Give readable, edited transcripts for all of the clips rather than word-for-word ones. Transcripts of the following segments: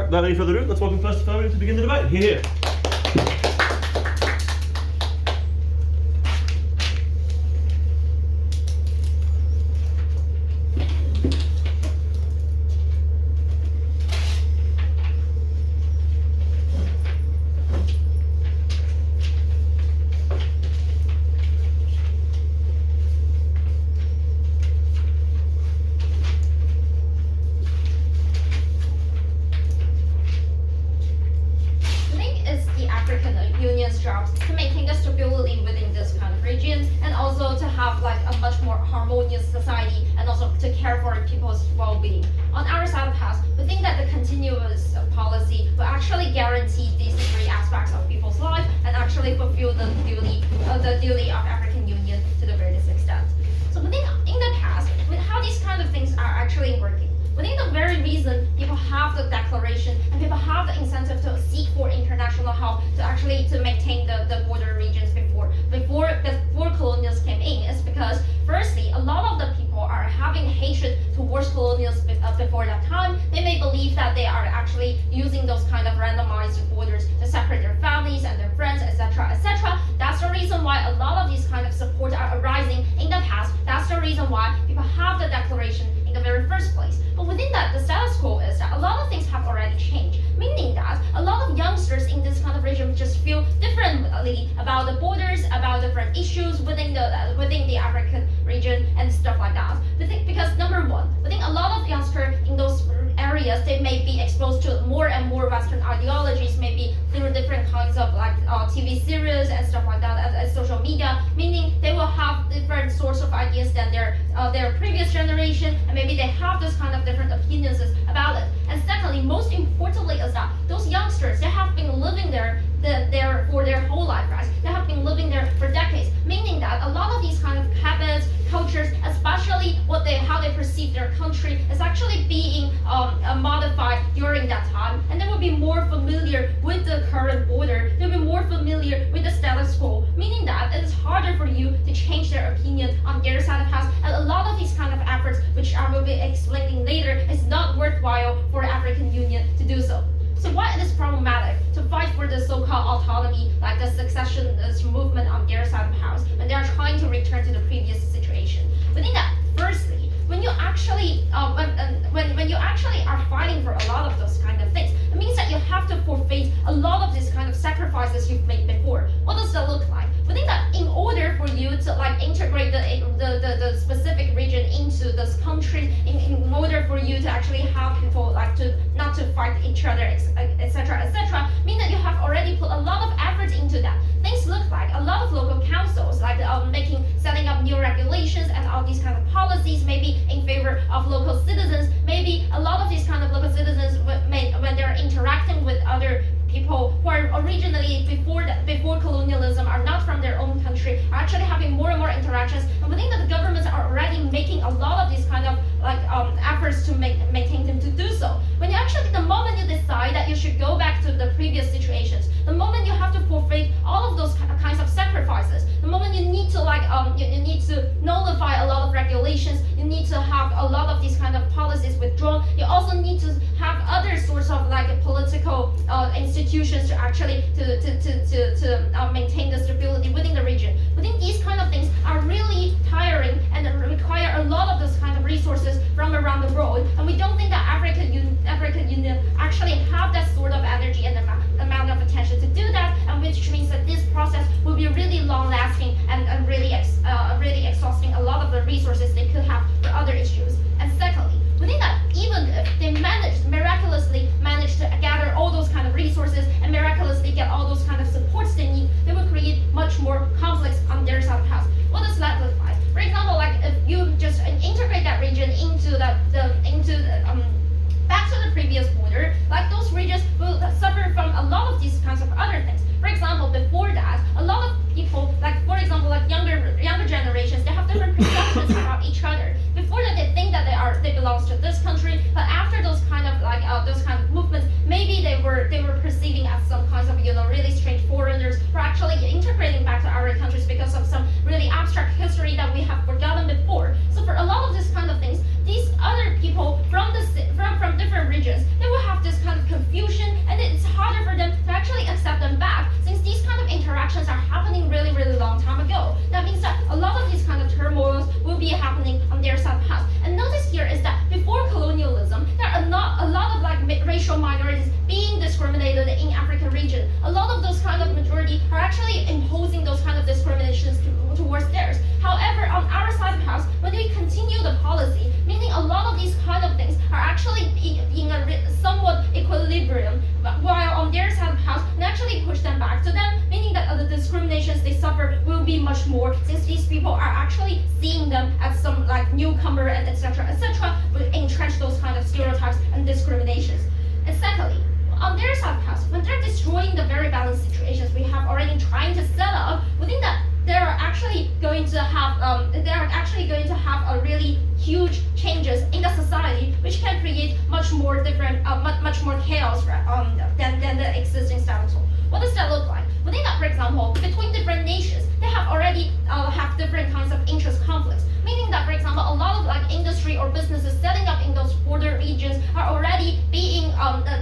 without any further ado, let's welcome first Affirmative to begin the debate. Here. To maintain the stability within this kind of region, and also to have like a much more harmonious society, and also to care for people's well-being. On our side of the house, we think that the continuous policy will actually guarantee these three aspects of people's life and actually fulfill the duty of African Union to the greatest extent. So we think in the past, with how these kind of things are actually working. Within the very reason people have the declaration and people have the incentive to seek for international help to maintain the border regions before colonials came in is because firstly a lot of the people are having hatred towards colonials before that time. They may believe that they are actually using those kind of randomized borders to separate their families and their friends, etc., etc. That's the reason why a lot of these kind of support are arising in the past. That's the reason why people have the declaration in the very first place. But within that, the status quo is that a lot of things have already changed, meaning that a lot of youngsters in this kind of region just feel differently about the borders, about different issues within the African region and stuff like that. Because number one, I think a lot of youngsters in those areas, they may be exposed to more and more Western ideologies, maybe through different kinds of like TV series and stuff like that, and social media, meaning they will have different sorts of ideas than their previous generation, and maybe they have this kind of different opinions about it. And secondly, most importantly is that those youngsters, they have been living there for their whole life, right? They have been living there for decades, meaning that a lot of these kind of habits, cultures, especially how they perceive their country, is actually being modified during that time, and they will be more familiar with the current border. They'll be more familiar with the status quo, meaning that it is harder for you to change their opinion on their side of the house. And a lot of these kind of efforts, which I will be explaining later, is not worthwhile for the African Union to do so. So why it is problematic to fight for the so-called autonomy, like the secessionist movement on their side of the house, when they are trying to return to the previous situation? Within that, firstly, when you actually when you actually are fighting for a lot of those kind of things, it means that you have to forfeit a lot of these kind of sacrifices you've made before. What does that look like? Within that, in order for you to like integrate the specific region into this country, in order for you to actually have people like not to fight each other, etc., mean that you have already put a lot of effort into that. Things look like a lot of local councils, like setting up new regulations and all these kind of policies, maybe in favor of local citizens. Maybe a lot of these kind of local citizens, when they're interacting with other people who are originally before colonialism, are not from their own country, are actually having more and more interactions. And we think that the governments are already making a lot of these kind of efforts to maintain them to do so. When you actually, the moment you decide that you should go back to the previous situations, the moment you have to forfeit all of those kinds of sacrifices, the moment you need to you need to nullify a lot of regulations, you need to have a lot of these kind of policies withdrawn. You also need to have other sorts of political institutions to actually to maintain the stability within the region. I think these kind of things are really tiring and require a lot of those kind of resources from around the world. And we don't think that African Union actually have that sort of energy and amount of attention to do that, and which means that this process will be really long-lasting and really exhausting a lot of the resources they could have for other issues. And secondly, we think that even if they miraculously manage to gather all those kind of resources and miraculously get all those kind of supports they need, they will create much more conflicts on their side of the house. What does that look like? For example, if you just integrate that region into back to the previous border, those regions will suffer from a lot of these kinds of other things. For example, before that, a lot of people, for example, younger generations, they have different perceptions about each other. Before that, they think that they belong to this country, but after those kind of movements, maybe they were perceiving as some kinds of really strange foreigners who are actually integrating back to our countries because of some really abstract history that we have forgotten before. So for a lot of these kind of things, these other people from different regions, they will have this kind of confusion in African region, a lot of those kind of majority are actually imposing those kind of discriminations towards theirs. However, on our side of the house, when we continue the policy, meaning a lot of these kind of things are actually in a somewhat equilibrium, while on their side of the house, we actually push them back. So then, meaning that the discriminations they suffer will be much more, since these people are actually seeing them as some like newcomer and etc. will entrench those kind of stereotypes and discriminations. And secondly, on their side of the house, when they're destroying the very balanced situations we have already trying to set up, we think that they're actually going to have a really huge changes in the society, which can create much more different, much more chaos than the existing status quo. What does that look like? We think that, for example, between different nations, they have already have different kinds of interest conflicts. Meaning that, for example, a lot of like industry or businesses setting up in those border regions are already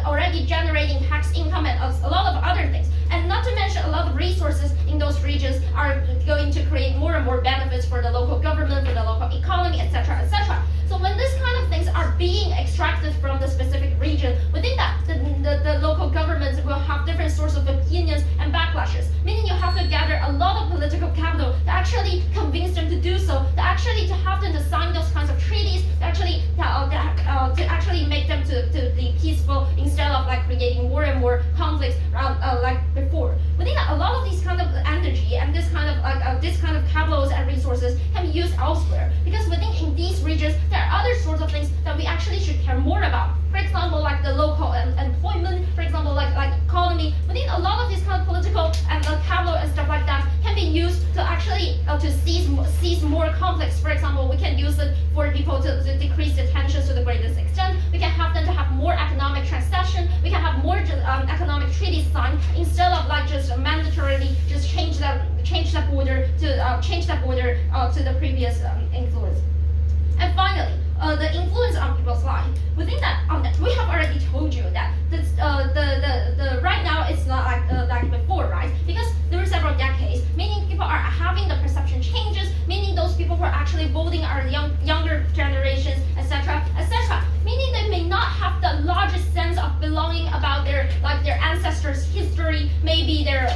already generating tax income and a lot of other things. And not to mention, a lot of resources in those regions are going to create more and more benefits for the local government, for the local economy, etc., etc. So when these kind of things are being extracted from the specific region, we think that the local governments will have different sorts of opinions and backlashes. Meaning you have to gather a lot of political capital to actually convince them to do so, to have them to sign those kinds of treaties, to actually make them to be peaceful instead of like creating more and more conflicts like before. We think that a lot of these kind of energy and this kind of capitals and resources can be used elsewhere, because we think in these regions there are other sorts of things that we actually should care more about. For example, like the local employment, for example, like economy. We think a lot of these kind of political and capital and stuff like that can be used to actually to seize more conflicts. For example, we can use it for people to decrease the tensions to the greatest extent. We can have them to have more economic transaction. We can have more economic treaties signed instead of like just mandatorily just change that border to the previous influence. And finally, the influence on people's life. We think that we have already told you that the right now it's not like before, right? Because there are several decades, meaning people are having the perception changes, meaning those people who are actually voting are younger generations, etc., etc. Meaning they may not have the largest sense of belonging about their ancestors' history, maybe their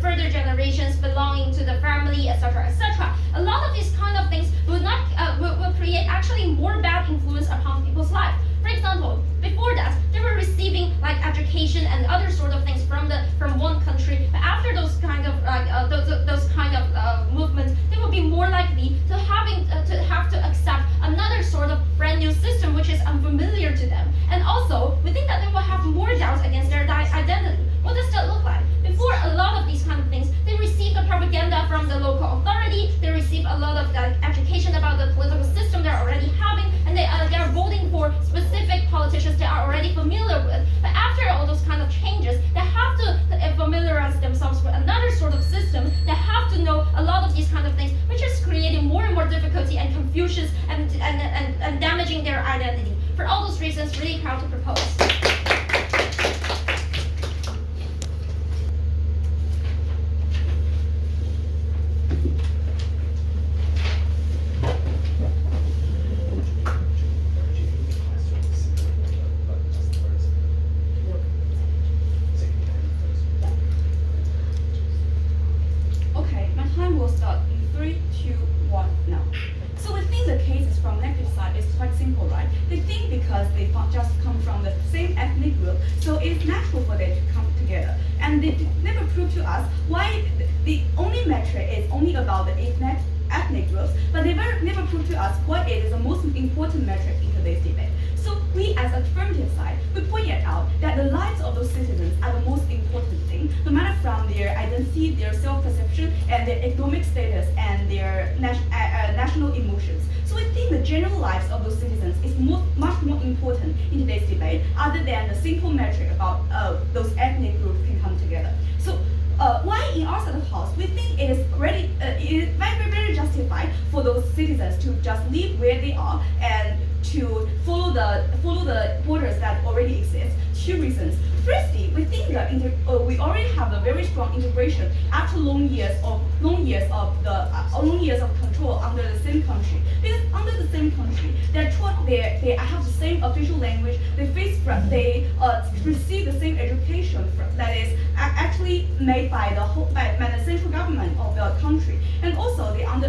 further generations belonging to the family, etc., etc. A lot of these kind of things will create actually more bad influence upon people's life. For example, before that, they were receiving like education and other sort of things from one country. But after those kind of movements, they will be more likely to have to accept another sort of brand new system which is unfamiliar to them. And also, we think that they will have more doubts against their identity. What does that look like? Before, a lot of these kind of things, they receive the propaganda from the local authority. They receive a lot of education about the political system they're already having, and they are voting for specific politicians they are already familiar with. But after all those kind of changes, they have to familiarize themselves with another sort of system. They have to know a lot of these kind of things, which is creating more and more difficulty and confusion and damaging their identity. For all those reasons, really proud to propose. Ethnic groups, but they never proved to us what is the most important metric in today's debate. So we, as affirmative side, we pointed out that the lives of those citizens are the most important thing, no matter from their identity, their self-perception, and their economic status, and their national emotions. So we think the general lives of those citizens is much more important in today's debate, other than the simple metric about those ethnic groups can come together. So why in our side of the house, we think it is very justified for those citizens to just live where they are and to follow the borders that already exist. Two reasons. Firstly, we think that we already have a very strong integration after long years of control under the same country. Because under the same country, they have the same official language. They receive the same education actually made by by the central government of the country, and also they are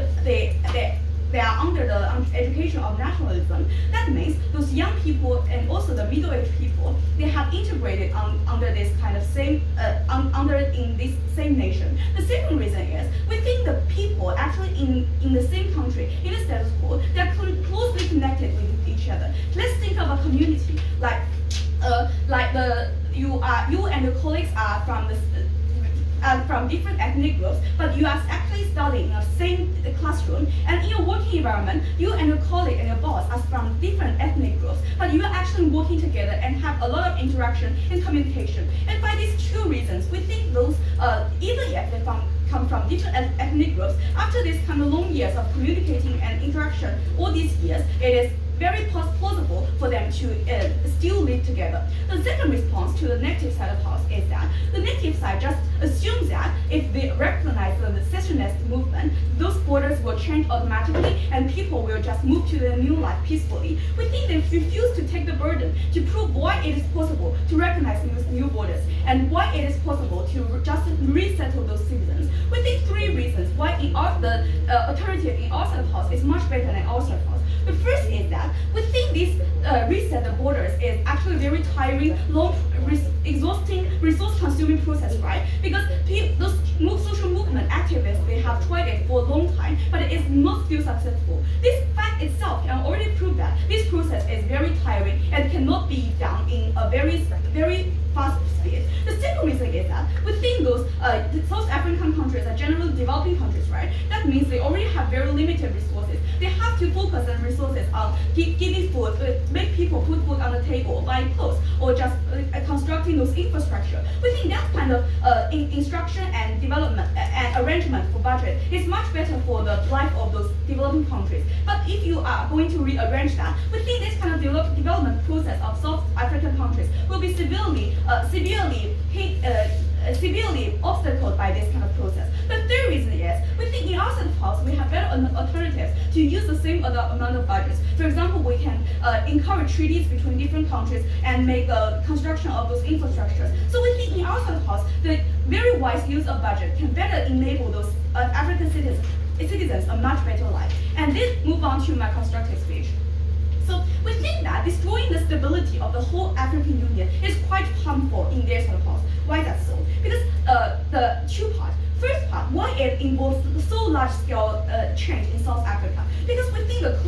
under the education of nationalism. That means those young people and also the middle-aged people, they have integrated under this kind of same in this same nation. The second reason is we think the people actually in the same country, in the status quo, they are closely connected with each other. Let's think of a community like you and your colleagues are from different ethnic groups, but you are actually studying in the same classroom, and in your working environment, you and your colleague and your boss are from different ethnic groups, but you are actually working together and have a lot of interaction and communication. And by these two reasons, we think those, even if they come from different ethnic groups, after this kind of long years of communicating and interaction, all these years, it is very plausible for them to still live together. The second response to the negative side of the house is that the negative side just assumes that if they recognize the secessionist movement, those borders will change automatically and people will just move to their new life peacefully. We think they refuse to take the burden to prove why it is possible to recognize these new borders and why it is possible to just resettle those citizens. We think three reasons why the alternative in our side of the house is much better than our side of the house. The first is that we think this reset the borders is actually very tiring, long, exhausting, resource-consuming process, right? Because those social movement activists, they have tried it for a long time, but it is not still successful. This fact itself can already prove that this process is very tiring and cannot be done in a very fast speed. The second reason is that we think those South African countries are generally developing countries, right? That means they already have very limited resources. They have to focus on resources on giving food, make people put food on the table, or buying clothes, or just constructing those infrastructure. We think that kind of instruction and development and arrangement for budget is much better for the life of those developing countries. But if you are going to rearrange that, we think this kind of development process of South African countries will be severely obstacled by this kind of process. The third reason is we think in our side of the house we have better alternatives to use the same amount of budgets. For example, we can encourage treaties between different countries and make the construction of those infrastructures. So we think in our side of the house the very wise use of budget can better enable those African citizens a much better life. And this move on to my constructive speech. So we think that destroying the stability of the whole African Union is quite harmful in their side of the house. Why is that so? Because the two parts. First part, why it involves so large-scale change in South Africa? Because we think the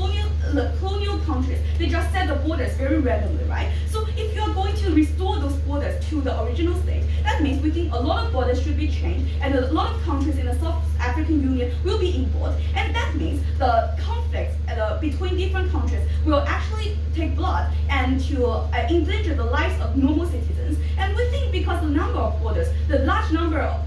colonial countries, they just set the borders very randomly, right? So if you are going to restore those borders to the original state, that means we think a lot of borders should be changed, and a lot of countries in the South African Union will be involved, and that means the conflicts between different countries will actually take blood and to endanger the lives of normal citizens. And we think because the number of borders, the large number of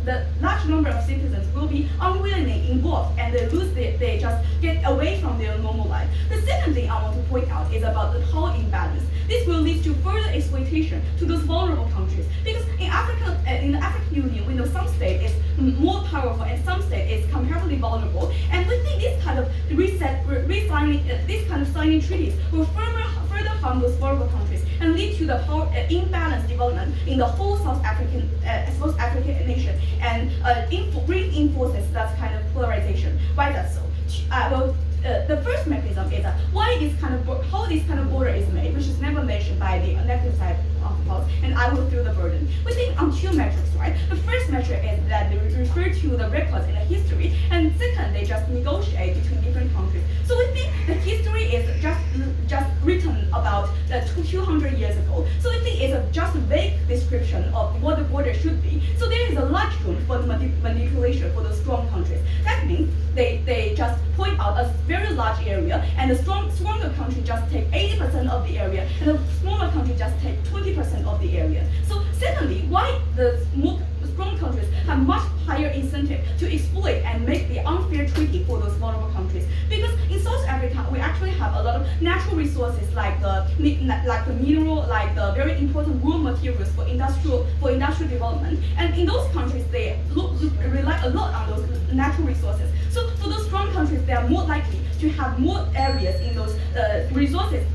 citizens will be unwillingly involved, and they just get away from their normal life. The second thing I want to point out is about the power imbalance. This will lead to further exploitation to those vulnerable countries, because in the African Union, we know some state is more powerful and some state is comparatively vulnerable, and we think this kind of signing treaties will further harm those vulnerable countries and lead to the power imbalance development in the whole South African nation, and reinforces that kind of polarization. Why is that so? The first mechanism is how this kind of border is made, which is never mentioned by the negative side of the house, and I will feel the burden. We think on two metrics, right? The first metric is that they refer to the records in the history, and second, they just negotiate between different countries. So we think the history is just written about 200 years ago. So we think it's just a vague description of what the border should be. So there is a large room for manipulation for those strong countries. That means they just point out a very large area, and the stronger country just take 80% of the area, and the smaller country just take 20% of the area. So secondly, why the strong countries have much higher incentive to exploit and make the unfair treaty for those vulnerable countries? Because in South Africa, we actually have a lot of natural resources like the mineral, like the very important raw materials for industrial development. And in those countries, they rely a lot on those natural resources. So for those strong countries, they are more likely to have more areas in those resources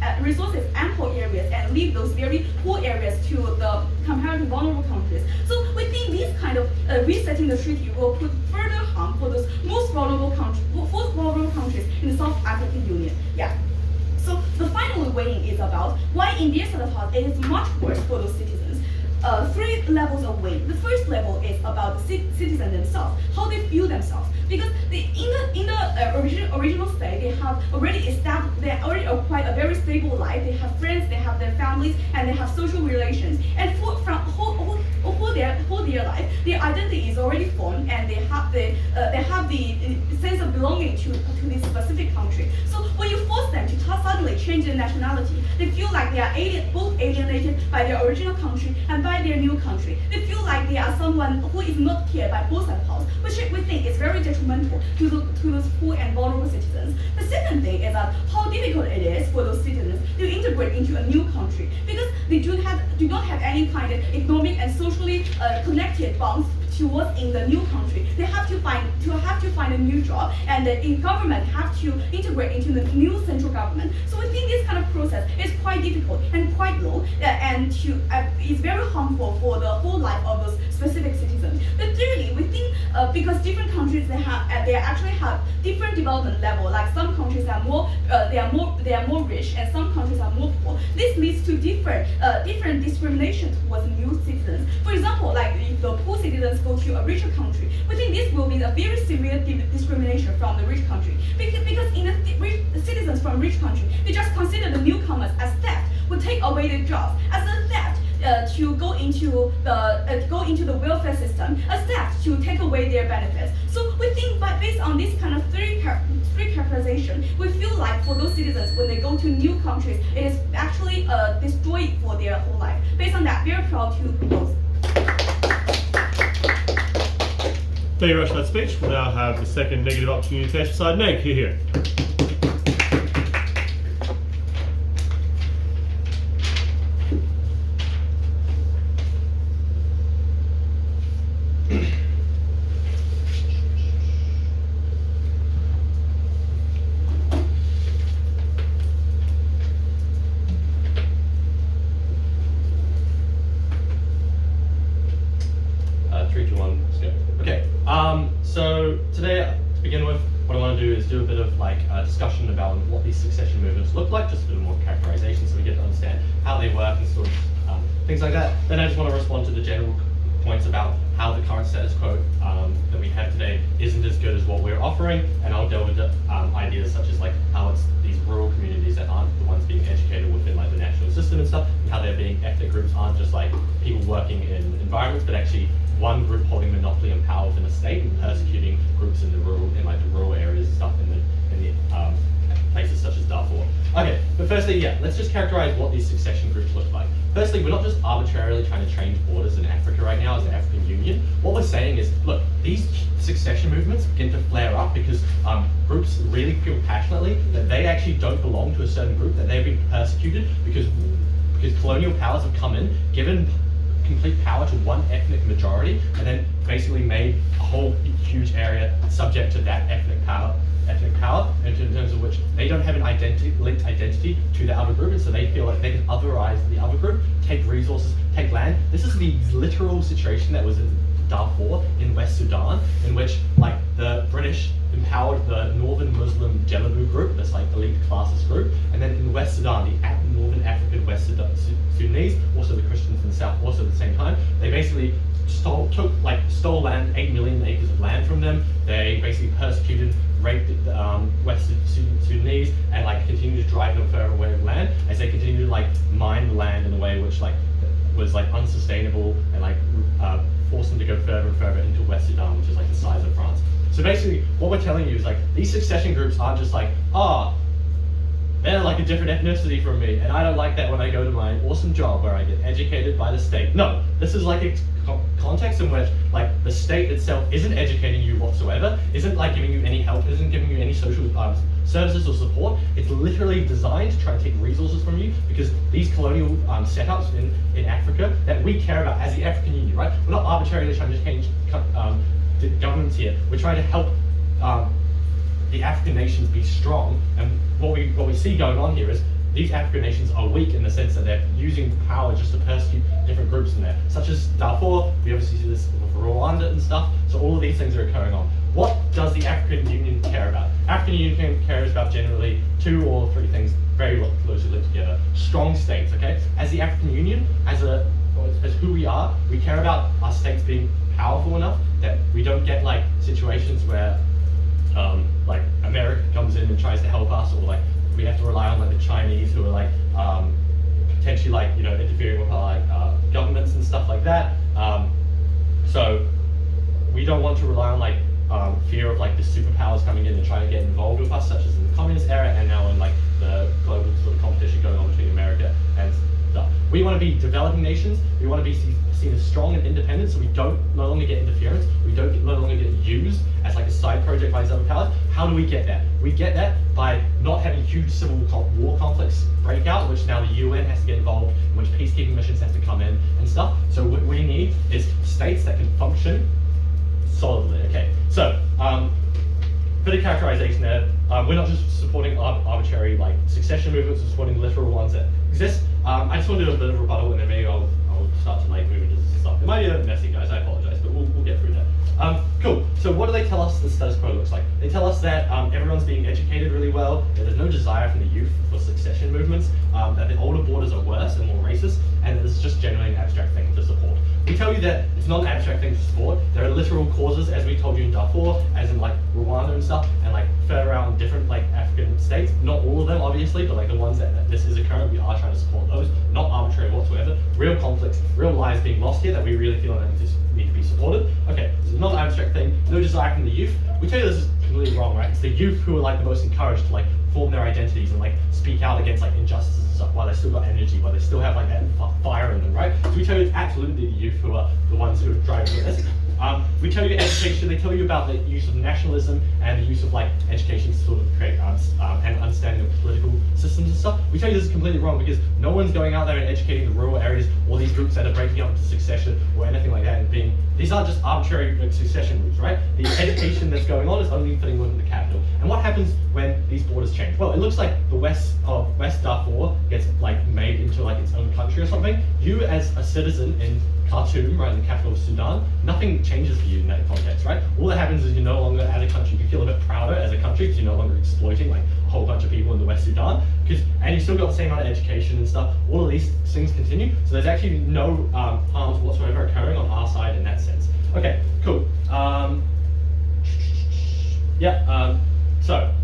ample areas, and leave those very poor areas to the comparatively vulnerable countries. So we think this kind of resetting the treaty will put further harm for those most vulnerable countries in the South African Union. Yeah. So the final weighing is about why in their sort of thought it is much worse for those citizens. 3 levels of weight. The first level is about the citizens themselves, how they feel themselves. Because in the original state, they have already acquired a very stable life. They have friends, they have their families, and they have social relations. And for their life, their identity is already formed, and they have the sense of belonging to this specific country. So when you force them to suddenly change their nationality, they feel like they are both alienated by their original country and by their new country. They feel like they are someone who is not cared by both sides, which we think is very detrimental to those poor and vulnerable citizens. The second thing is that how difficult it is for those citizens to integrate into a new country because they do not have any kind of economic and socially connected bonds towards in the new country. They have to find a new job, and the government have to integrate into the new central government. So we think this kind of process is quite difficult and quite low, and is very harmful for the whole life of those specific citizens. But thirdly, we think because different countries they actually have different development level. Like some countries are more rich, and some countries are more poor. This leads to different discrimination towards new citizens. For example, like if the poor citizens go to a richer country, we think this will be a very severe discrimination from the rich country. Because in the citizens from rich country, they just consider the newcomers as theft, would take away their jobs as a theft. To go into the welfare system, as theft to take away their benefits. So we think, based on this kind of three characterization, we feel like for those citizens when they go to new countries, it is actually destroyed for their whole life. Based on that, we are proud to propose. Thank you very much for that speech. We'll now have the second negative up communication side. Meg, here. So today, to begin with, what I want to do is do a bit of a discussion about what these succession movements look like, just a bit more characterization so we get to understand how they work and sort of things like that. Then I just want to respond to the general points about how the current status quo that we have today isn't as good as what we're offering, and I'll delve into ideas such as how it's these rural communities that aren't the ones being educated within the national system and stuff, and how they're being ethnic groups aren't just people working in environments, but actually one group holding monopoly and power within a state and persecuting groups in the rural areas and stuff in the places such as Darfur. Okay, but firstly, let's just characterize what these succession groups look like. Firstly, we're not just arbitrarily trying to change borders in Africa right now as the African Union. What we're saying is, look, these succession movements begin to flare up because groups really feel passionately that they actually don't belong to a certain group, that they've been persecuted because colonial powers have come in, given complete power to one ethnic majority, and then basically made a whole huge area subject to that ethnic power, and in terms of which they don't have an linked identity to the other group, and so they feel like they can otherize the other group, take resources, take land. This is the literal situation that was in Darfur in West Sudan, in which the British empowered the Northern Muslim Jalabu group, this like elite classes group, and then in West Sudan, the Northern African West Sudanese, also the Christians in the south, also at the same time, they basically stole land, 8 million acres of land from them. They basically persecuted, raped the West Sudanese, and like continued to drive them further away from land as they continued to like mine the land in a way which like was like unsustainable and like forced them to go further and further into West Sudan, which is like the size of France. So basically, what we're telling you is like these succession groups aren't just like, they're like a different ethnicity from me, and I don't like that when I go to my awesome job where I get educated by the state. No, this is like a context in which like the state itself isn't educating you whatsoever, isn't like giving you any help, isn't giving you any social services or support. It's literally designed to try and take resources from you because these colonial setups in Africa that we care about as the African Union, right? We're not arbitrarily trying to change the governments here. We're trying to help the African nations be strong, and what we see going on here is these African nations are weak in the sense that they're using power just to persecute different groups in there, such as Darfur. We obviously see this with Rwanda and stuff. So all of these things are occurring on. What does the African Union care about? African Union cares about generally 2 or 3 things very closely linked together. Strong states, okay? As the African Union, as who we are, we care about our states being powerful enough that we don't get like situations where like America comes in and tries to help us, or like we have to rely on like the Chinese who are like potentially like, you know, interfering with our like governments and stuff like that. So we don't want to rely on like fear of like the superpowers coming in and trying to get involved with us, such as in the communist era and now in like the global sort of competition going on between America and stuff. We want to be developing nations. We want to be seen as strong and independent, so we don't no longer get interference. We don't no longer get used as like a side project by these other powers. How do we get that? We get that by not having huge civil war conflicts break out, which now the UN has to get involved, in which peacekeeping missions have to come in and stuff. So what we need is states that can function solidly. Okay, so bit of characterization there. We're not just supporting arbitrary like succession movements, we're supporting literal ones that exist. I just want to do a bit of rebuttal, and then maybe I'll start to like move into stuff. It might be a bit messy, guys. I apologize, but we'll get through that. Cool. So what do they tell us the status quo looks like? They tell us that everyone's being educated really well, that there's no desire from the youth for succession movements, that the older borders are worse and more racist, and that it's just generally an abstract thing to support. We tell you that it's not an abstract thing to support. There are literal causes, as we told you in Darfur, as in like Rwanda and stuff, and like further out in different like African states. Not all of them, obviously, but like the ones that this is occurring, we are trying to support those. Not arbitrary whatsoever. Real conflicts, real lives being lost here that we really feel like need to be supported. Okay, this is not an abstract thing. No desire from the youth. We tell you this is completely wrong, right? It's the youth who are like the most encouraged to like form their identities and like speak out against like injustices and stuff, while they still got energy, while they still have like that fire in them, right? So we tell you it's absolutely the youth who are the ones who are driving this. We tell you education, they tell you about the use of nationalism and the use of like education to sort of create an understanding of political systems and stuff. We tell you this is completely wrong because no one's going out there and educating the rural areas or these groups that are breaking up into succession or anything like that, and being, these aren't just arbitrary like, succession routes, right? The education that's going on is only fitting within the capital. And what happens when these borders change? Well, it looks like the West Darfur gets like made into like its own country or something. You as a citizen in Khartoum, right, in the capital of Sudan, nothing changes for you in that context, right? All that happens is you're no longer at a country. You feel a bit prouder as a country because you're no longer exploiting like a whole bunch of people in the West Sudan, and you still got the same amount of education and stuff. All of these things continue, so there's actually no harms whatsoever occurring on our side in that sense. Okay, cool. So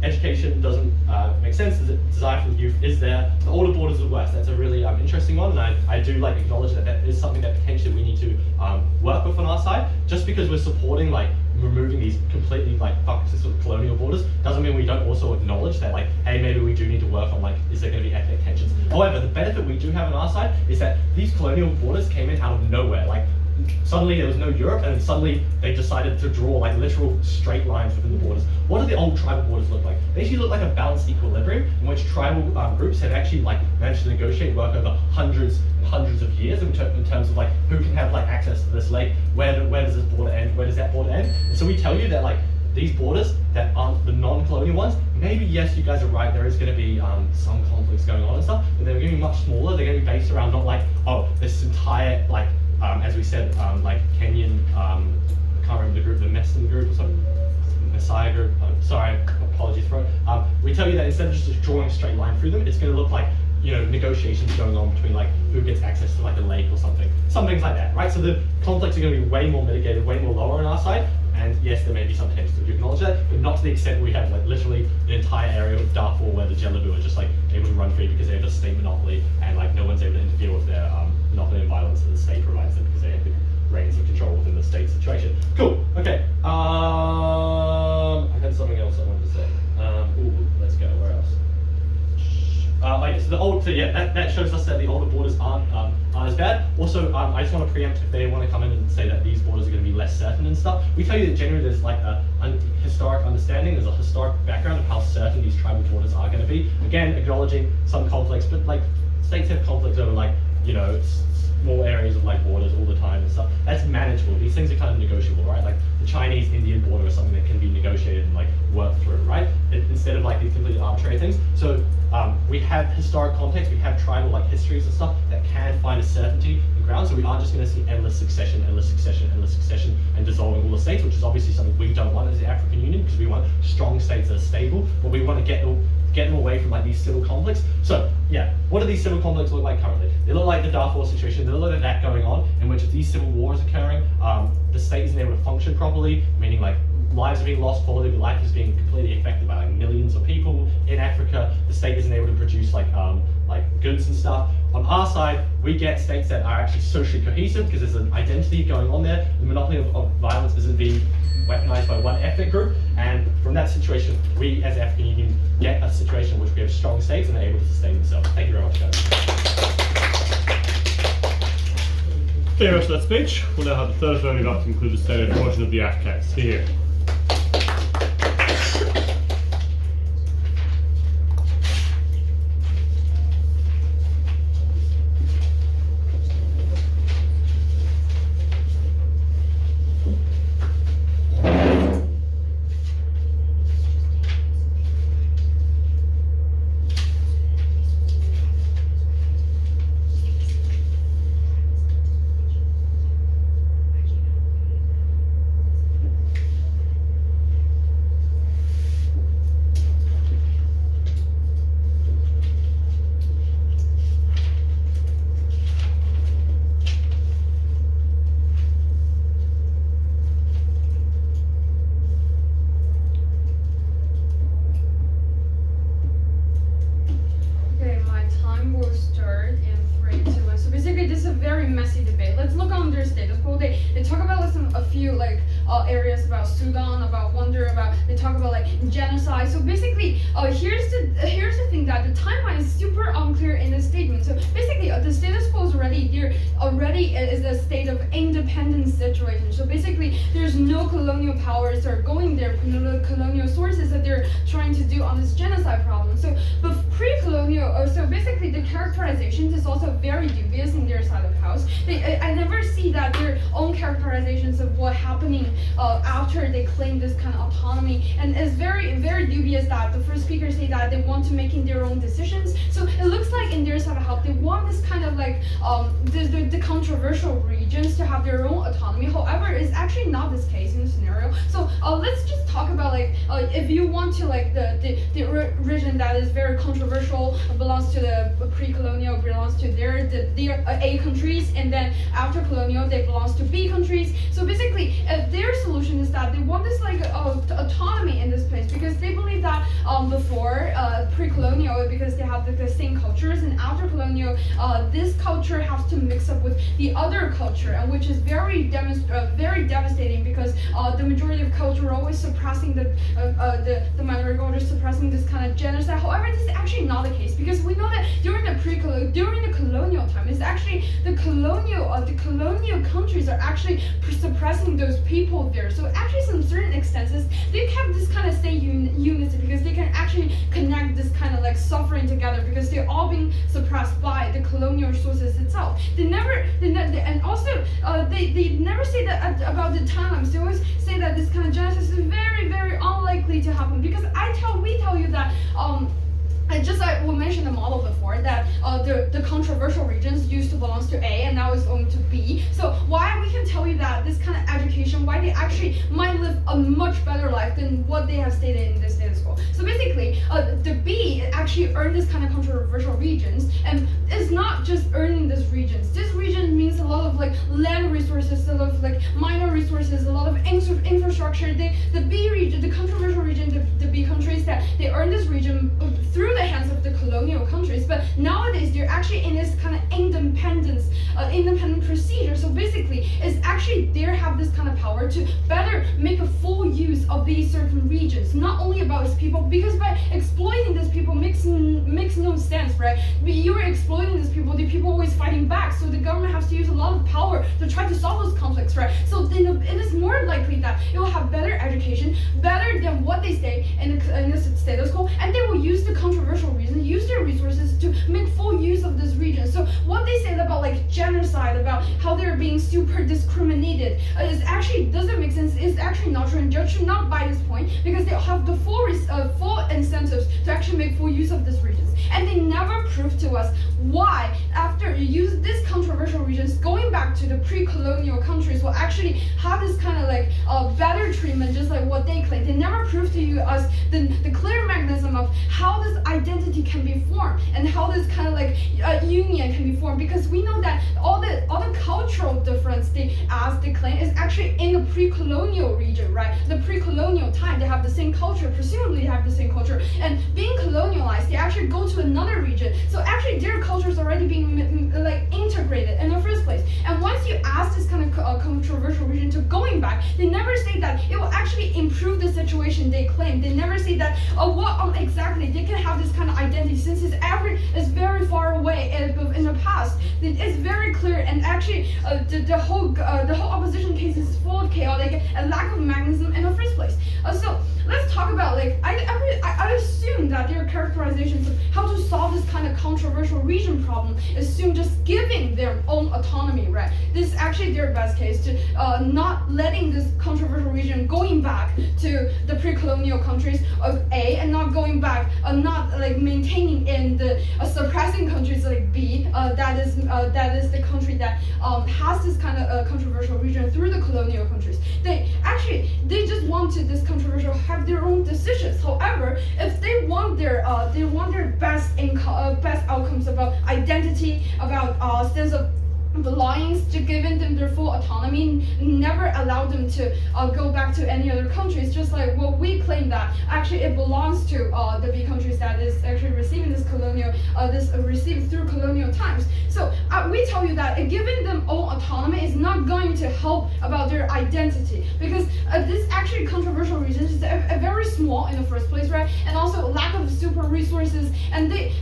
education doesn't make sense. The desire for the youth is there. The older borders are worse. That's a really interesting one, and I do like acknowledge that that is something that potentially we need to work with on our side. Just because we're supporting like removing these completely like sort of colonial borders doesn't mean we don't also acknowledge that like, hey, maybe we do need to work on like, is there going to be ethnic tensions? However, the benefit we do have on our side is that these colonial borders came in out of nowhere. Like suddenly there was no Europe, and suddenly they decided to draw like literal straight lines within the borders. What do the old tribal borders look like? They actually look like a balanced equilibrium in which tribal groups have actually like managed to negotiate work over hundreds and hundreds of years in terms of like who can have like access to this lake, where does this border end, where does that border end? And so we tell you that like these borders that aren't the non-colonial ones, maybe yes, you guys are right, there is going to be some conflicts going on and stuff, but they're going to be much smaller. They're going to be based around not like, oh, this entire like as we said, like Kenyan, I can't remember the group, the Messin group or something, Messiah group, sorry, apologies for it. We tell you that instead of just drawing a straight line through them, it's going to look like, you know, negotiations going on between like who gets access to like a lake or something, some things like that, right? So the conflicts are going to be way more mitigated, way more lower on our side, and yes, there may be some tensions to acknowledge that, but not to the extent we have like literally an entire area of Darfur where the Jelebu are just like able to run free because they have a state monopoly, and like no one's able to interfere with their monopoly and violence that the state provides them because they have the reins of control within the state situation. Cool. Okay. I had something else I wanted to say. Let's go. Where else? That shows us that the older borders aren't as bad. Also, I just want to preempt if they want to come in and say that these borders are going to be less certain and stuff. We tell you that generally there's like a historic understanding, there's a historic background of how certain these tribal borders are going to be. Again, acknowledging some conflicts, but like states have conflicts over like, you know, small areas of like borders all the time and stuff. That's manageable. These things are kind of negotiable, right? Like the Chinese-Indian border is something that can be negotiated and like worked through, right? Instead of like these completely arbitrary things. So we have historic context, we have tribal like histories and stuff that can find a certainty in ground. So we aren't just going to see endless succession, and dissolving all the states, which is obviously something we don't want as the African Union, because we want strong states that are stable, but we want to get them away from like these civil conflicts. So yeah, what do these civil conflicts look like currently? They look like the Darfur situation. They look like that going on, in which these civil wars occurring. The state isn't able to function properly, meaning like lives are being lost, quality of life is being completely affected by like millions of people in Africa. The state isn't able to produce like goods and stuff. On our side, we get states that are actually socially cohesive because there's an identity going on there. The monopoly of violence isn't being weaponized by one ethnic group, and from that situation, we as the African Union get a situation in which we have strong states and are able to sustain themselves. Thank you very much, guys. Thank you very much for that speech. We'll now have the third affirmative up to include the stated portion of the AF case. Here. areas about Sudan, about Wonder, about they talk about like genocide. So basically, here's the thing that the timeline is super unclear in the statement. So basically, the status quo is already is a state of independent situation. So basically, there's no colonial powers that are going there, no colonial sources that they're trying to do on this genocide problem. So, but pre-colonial, so basically the characterizations is also very dubious in their side of the house. I never see that their own characterizations of what happening after they claim this kind of autonomy, and it's very, very dubious that the first speaker say that they want to making their own decisions. So it looks like in their side of the house, they want this kind of like the controversial regions to have their own autonomy. However, it's actually not this case in the scenario. So let's just talk about like if you want to like the region that is very controversial belongs to the pre-colonial, belongs to their A countries, and then after colonial they belongs to B countries. So basically their solution is that they want this like autonomy in this place because they believe that before pre-colonial, because they have the same cultures, and after colonial this culture has to mix up with the other culture, and which is very devastating because the majority of culture are always suppressing the minority culture, suppressing this kind of genocide. However, this is actually not the case because we know that during the colonial time, it's actually the colonial countries are actually suppressing those people there. So actually, some certain extenses, they kept this kind of state unity because they can actually connect this kind of like suffering together because they're all being suppressed by the colonial sources itself. They never say that about the timelines. They always say that this kind of genocide is very, very unlikely to happen because we tell you that we mentioned the model before that the controversial regions used to belong to A and now is owned to B. So why we can tell you that this kind of education, why they actually might live a much better life than what they have stated in this status quo. So basically, the B actually earned this kind of controversial regions, and it's not just earning these regions. This region means a lot of like land resources, a lot of like minor resources, a lot of infrastructure. The B region, the controversial region, the B countries that they earn this region through the hands of the colonial countries, but nowadays they're actually in this kind of independent procedure. So basically, it's actually they have this kind of power to better make a full use of these certain regions, not only about its people, because by exploiting these people makes no sense, right? You're exploiting these people, the people always fighting back, so the government has to use a lot of power to to try to solve those conflicts, right? So then it is more likely that it will have better education, better than what they say in the status quo, and they will use the controversial reason, use their resources to make full use of this region. So what they say about like genocide, about how they're being super discriminated, is actually doesn't make sense. It's actually not true, and judge should not buy this point because they have the full incentives to actually make full use of these regions, and they never prove to us why after you use these controversial regions, going back to the pre-colonial countries will actually have this kind of like better treatment, just like what they claim. They never prove to us the clear mechanism of how this identity can be formed and how this kind of like union can be formed, because we know that all the cultural difference they claim is actually in the pre-colonial region, right? The pre-colonial time, they have the same culture, presumably they have the same culture, and being colonialized, they actually go to another region. So actually their culture is already being like integrated in the first place. And once you ask this kind of controversial region to going back, they never say that it will actually improve the situation they claim. They never say that what exactly they can have this kind of identity, since it's very far away in the past. It's very clear, and actually the whole opposition case is full of chaotic and lack of mechanism in the first place. So let's talk about like I assume that their characterizations of how to solve this kind of controversial region problem assume just giving their own autonomy, right? This is actually their best case, to not letting this controversial region going back to the pre-colonial countries of A, and not going back, not like maintaining in the suppressing countries like B. That is the country that has this kind of controversial region through the colonial countries. They just want to this controversial have their own decisions. However, if they want their best outcomes about identity, about sense of belongings, to giving them their full autonomy, never allow them to go back to any other countries, just like what we claim that actually it belongs to the B countries that is actually receiving this colonial, received through colonial times. So we tell you that giving them own autonomy is not going to help about their identity, because this actually controversial region is very small in the first place, right? And also lack of super resources, and they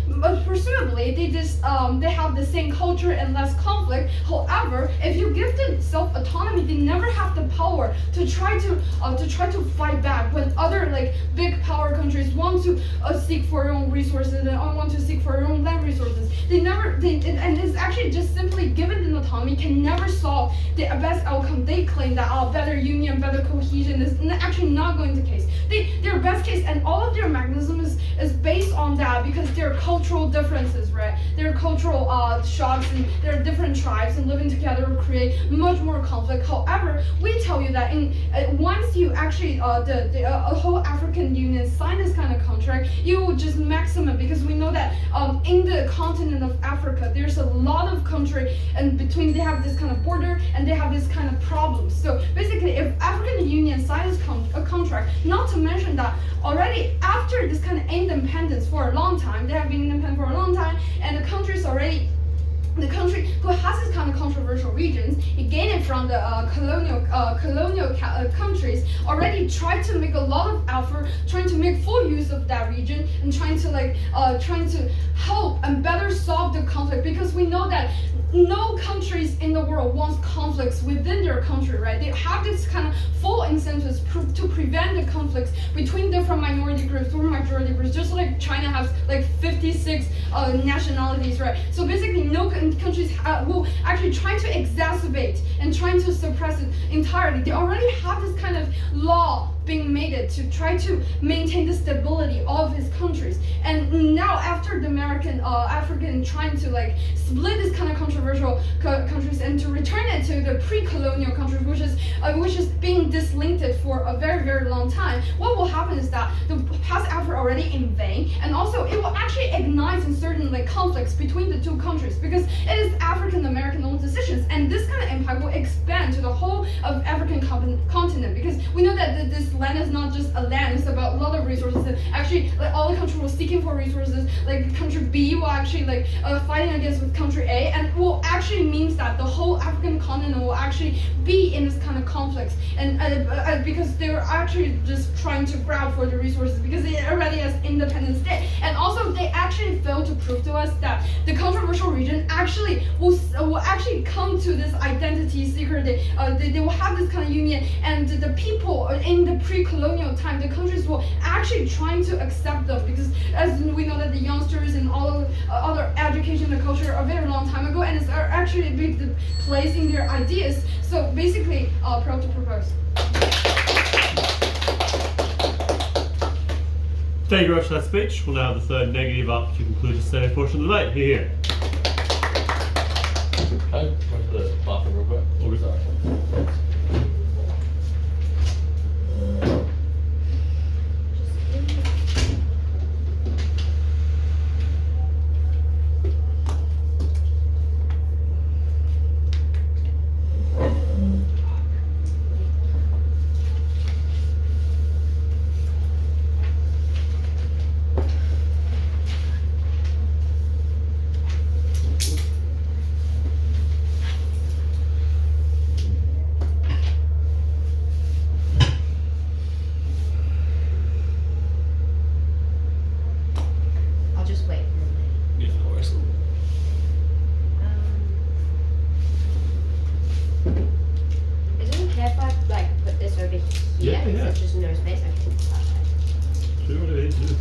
presumably they have the same culture and less conflict. However, if you give them self-autonomy, they never have the power to try to fight back when other like big power countries want to seek for their own resources and want to seek for their own land resources. And it's actually just simply giving them autonomy can never solve the best outcome they claim, that better union, better cohesion is actually not going to the case. Their best case and all of their mechanism is based on that, because there are cultural differences, right? There are cultural shocks, and there are different tribes, and living together will create much more conflict. However, we tell you that once you actually the whole African Union sign this kind of contract, you will just maximum, because we know that in the continent of Africa there's a lot of country, and between they have this kind of border and they have this kind of problems. So basically, if African Union signs a contract, not to mention that already after this kind of independence for a long time, they have been independent for a long time, and the country who has this kind of controversial regions, it gained it from the colonial countries, already tried to make a lot of effort, trying to make full use of that region, and trying to help and better solve the conflict, because we know that no countries in the world wants conflicts within their country, right? They have this kind of full incentives to prevent the conflicts between different minority groups or majority groups, just like China has like 56 nationalities, right? So basically no countries will actually try to exacerbate and trying to suppress it entirely. They already have this kind of law being made it to try to maintain the stability of his countries. And now after the African trying to like split this kind of controversial countries and to return it to the pre-colonial countries, which is being dislinked for a very, very long time, what will happen is that the past effort already in vain, and also it will actually ignite in certain like conflicts between the two countries, because it is African American owned decisions, and this kind of impact will expand to the whole of African continent, because we know that this land is not just a land, it's about a lot of resources, and actually like all the countries were seeking for resources, like country B will actually like fighting against with country A, and will actually means that the whole African continent will actually be in this kind of conflicts, and because they're actually just trying to grab for the resources, because they already has independent state. And also they actually failed to prove to us that the controversial region actually will actually come to this identity they will have this kind of union, and the people in the pre-colonial time, the countries were actually trying to accept them, because as we know that the youngsters and all of other education and culture a very long time ago, and it's actually a big place in their ideas. So basically, proud to propose. Thank you very much for that speech. We'll now have the third negative up to conclude the study portion of the debate. Here. Can I run to the bathroom real quick? All good. Sorry. I'll just wait for a minute. Yeah, no worries. Is it okay if I put this over here? Yeah, because yeah. there's just no space. Okay, perfect. Do whatever you need to do.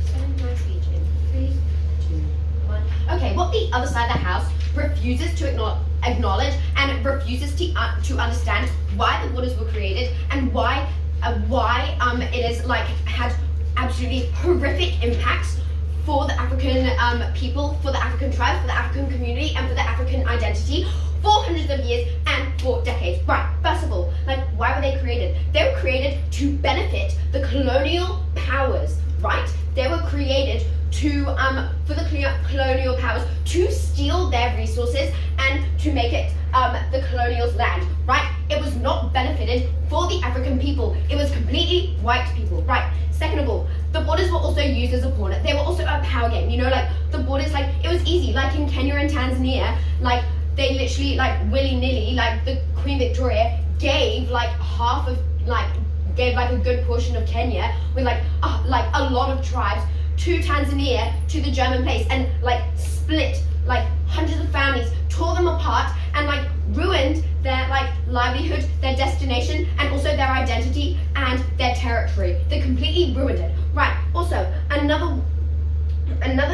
Send my speech in 3, 2, 1. Okay, what the other side of the house refuses to acknowledge and refuses to understand why the borders were created, and why it is had absolutely horrific impacts for the African people, for the African tribes, for the African community, and for the African identity for hundreds of years and for decades. Right, first of all, why were they created? They were created to benefit the colonial powers, right? They were created to for the colonial powers to steal their resources and to make it the colonial's land, right? It was not benefited for the African people. It was completely white people, right? Second of all, the borders were also used as a pawn. They were also a power game, the borders, it was easy, in Kenya and Tanzania, they literally, willy-nilly, the Queen Victoria gave, half of, gave, a good portion of Kenya with, a lot of tribes to Tanzania, to the German place, and, split, hundreds of families, tore them apart, and, ruined their, livelihood, their destination, and also their identity and their territory. They completely ruined it. Right, also, another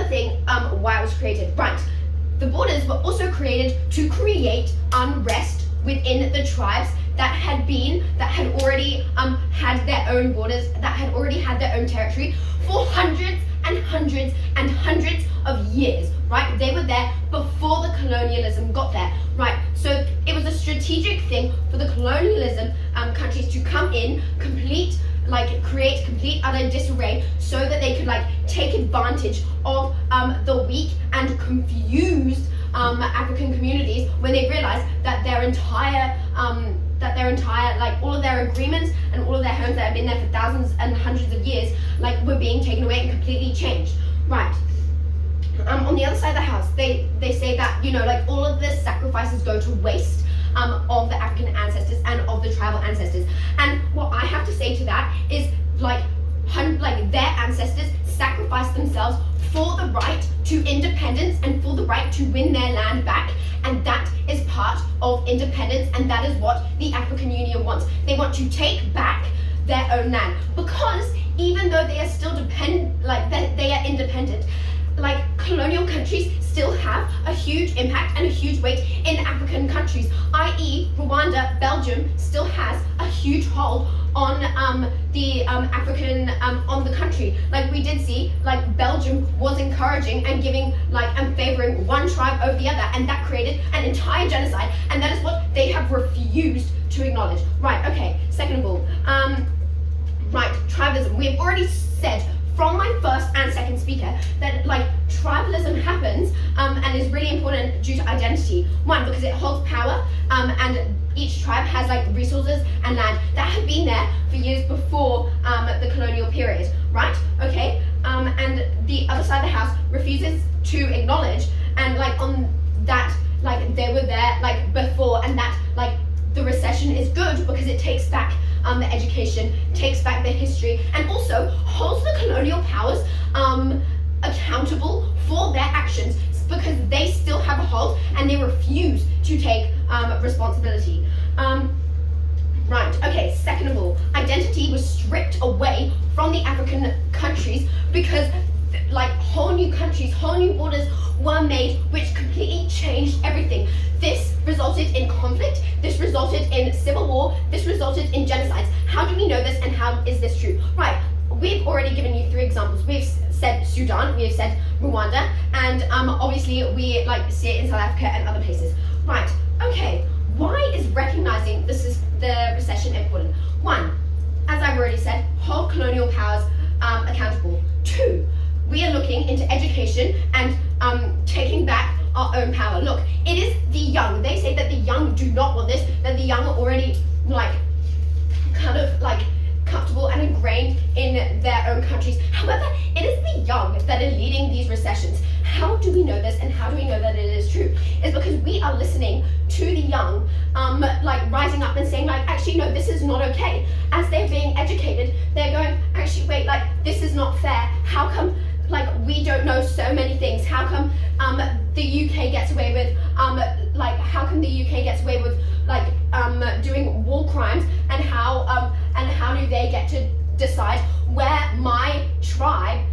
thing, why it was created, right, the borders were also created to create unrest within the tribes that had already had their own borders, that had already had their own territory for hundreds and hundreds and hundreds of years, right? They were there before the colonialism got there, right? So it was a strategic thing for the colonialism countries to come in, create complete utter disarray, so that they could take advantage of the weak and confused African communities when they realized that their entire all of their agreements and all of their homes that had been there for thousands and hundreds of years were being taken away and completely changed, right? On the other side of the house, they say that all of the sacrifices go to waste of the African ancestors and of the tribal ancestors. And what I have to say to that is their ancestors sacrificed themselves for the right to independence and for the right to win their land back, and that is part of independence, and that is what the African Union wants. They want to take back their own land, because even though they are still they are independent, colonial countries still have a huge impact and a huge weight in African countries, i.e. Rwanda, Belgium still has a huge hold on the African, on the country. We did see, Belgium was encouraging and giving, and favoring one tribe over the other, and that created an entire genocide, and that is what they have refused to acknowledge. Right, okay, second of all, right, tribalism. We have already said from my first and second speaker that tribalism happens and is really important due to identity. One, because it holds power, and each tribe has resources and land that have been there for years before the colonial period, right? Okay. and the other side of the house refuses to acknowledge, and like on that, like they were there like before, and that like the recession is good because it takes back the education, takes back the history, and also holds the colonial powers accountable for their actions, because they still have a hold and they refuse to take responsibility. Right, okay, second of all, identity was stripped away from the African countries because like whole new countries, whole new borders were made, which completely changed everything. This resulted in conflict, this resulted in civil war, this resulted in genocides. How do we know this, and how is this true? Right, we've already given you 3 examples. We've said Sudan, we've said Rwanda, and obviously we like see it in South Africa and other places. Right, okay, why is recognizing this is the recession important? 1, as I've already said, hold colonial powers accountable. 2, we are looking into education and taking back our own power. Look, it is the young. They say that the young do not want this, that the young are already like kind of like comfortable and ingrained in their own countries. However, it is the young that are leading these recessions. How do we know this, and how do we know that it is true? It's because we are listening to the young like rising up and saying like, actually no, this is not okay. As they're being educated, they're going, actually wait, like this is not fair. How come like we don't know so many things? How come the UK gets away with like how come the UK gets away with like doing war crimes, and how do they get to decide where my tribe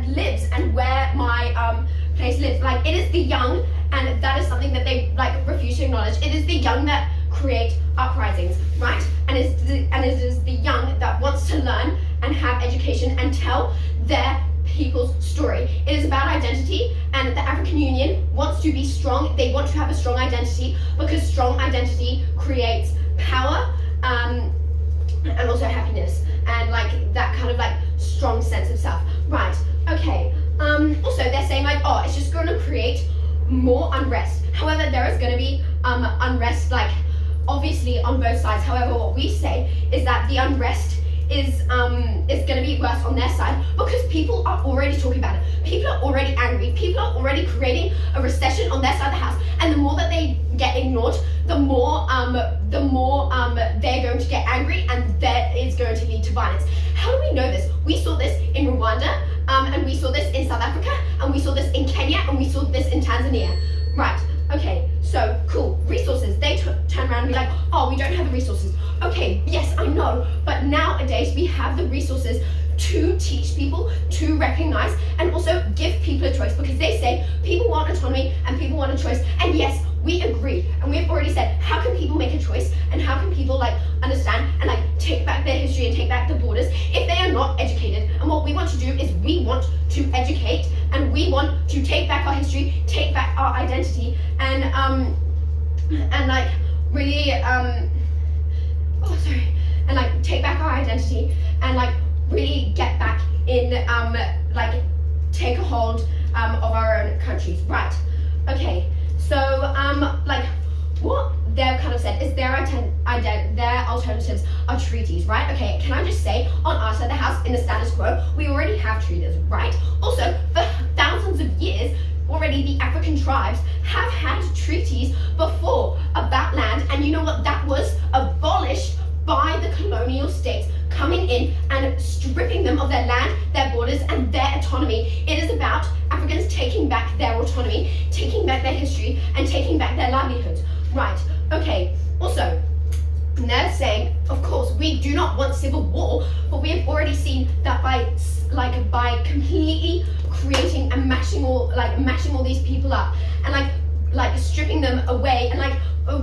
lives and where my place lives? Like it is the young, and that is something that they like refuse to acknowledge. It is the young that create uprisings, right? And it is the young that wants to learn and have education and tell their people's story. It is about identity, and the African Union wants to be strong. They want to have a strong identity because strong identity creates power and also happiness and like that kind of like strong sense of self. Right, okay. Also they're saying like, oh, it's just going to create more unrest. However, there is going to be unrest like obviously on both sides. However, what we say is that the unrest is going to be worse on their side because people are already talking about it. People are already angry. People are already creating a recession on their side of the house. And the more that they get ignored, the more they're going to get angry, and that is going to lead to violence. How do we know this? We saw this in Rwanda, and we saw this in South Africa, and we saw this in Kenya, and we saw this in Tanzania. Right. Okay, so cool, resources. They turn around and be like, oh, we don't have the resources. Okay, yes, I know, but nowadays we have the resources to teach people, to recognize, and also give people a choice, because they say people want autonomy and people want a choice. And yes, we agree, and we've already said, how can people make a choice, and how can people like understand and like take back their history and take back the borders if they are not educated? And what we want to do is we want to educate, and we want to take back our history, take back our identity, and like really and like take back our identity and like really get back in like take a hold of our own countries. Right, okay, so like what they've kind of said is their alternatives are treaties, right? Okay, can I just say, on our side of the house, in the status quo, we already have treaties, right? Also, for thousands of years, already the African tribes have had treaties before about land, and you know what? That was abolished by the colonial states coming in and stripping them of their land, their borders, and their autonomy. It is about Africans taking back their autonomy, taking back their history, and taking back their livelihoods. Right, okay, also, they're saying, of course, we do not want civil war, but we have already seen that by completely creating and mashing all these people up and like stripping them away, and like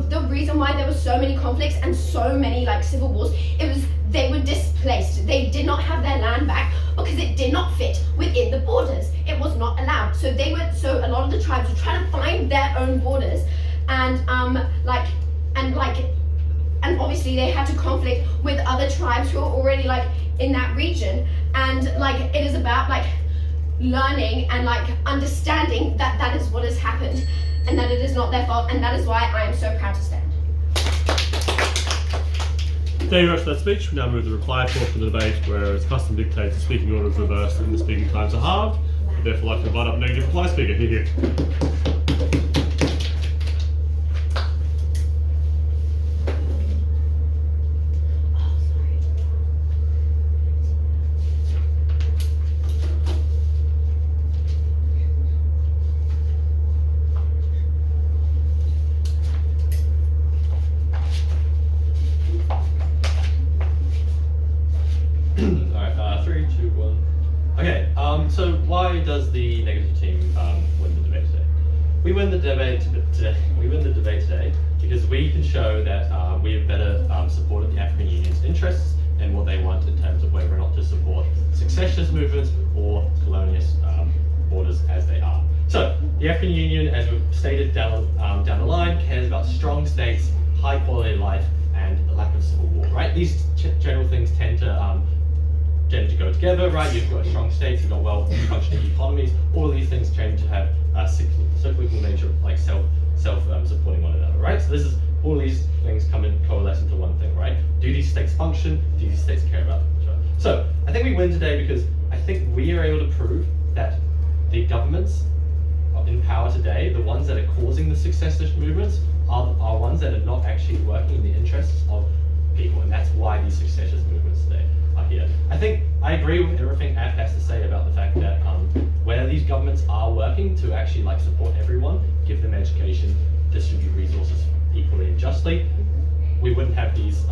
the reason why there were so many conflicts and so many like civil wars, it was they were displaced. They did not have their land back because it did not fit within the borders. It was not allowed. So a lot of the tribes were trying to find their own borders, and and obviously they had to conflict with other tribes who are already like in that region, and like it is about like learning and like understanding that that is what has happened and that it is not their fault, and that is why I am so proud to stand. Thank you very much for that speech. We now move to the reply portion of the debate, where as custom dictates, the speaking order is reversed and the speaking times are halved. I'd therefore like to invite up negative reply speaker. Here. Alright, 3, 2, 1. Okay, so why does the negative team win the debate today? We win the debate today because we can show that we have better supported the African Union's interests and what they want in terms of whether or not to support secessionist movements or colonialist borders as they are. So the African Union, as we've stated down the line, cares about strong states, high quality of life, and a lack of civil war. Right? These general things tend to go together, right? You've got strong states, you've got well-functioning economies. All of these things tend to have a cyclical nature, like self-supporting one another, right? So this is all these things come in coalesce into one thing, right? Do these states function? Do these states care about each other? So I think we win today because I think we are able to prove that the governments in power today, the ones that are causing the secessionist movements, are ones that are not actually working in the interests of people, and that's why these secessionist movements today are here. I think I agree with everything Af has to say about the fact that where these governments are working to actually like support everyone, give them education, distribute resources equally and justly, we wouldn't have these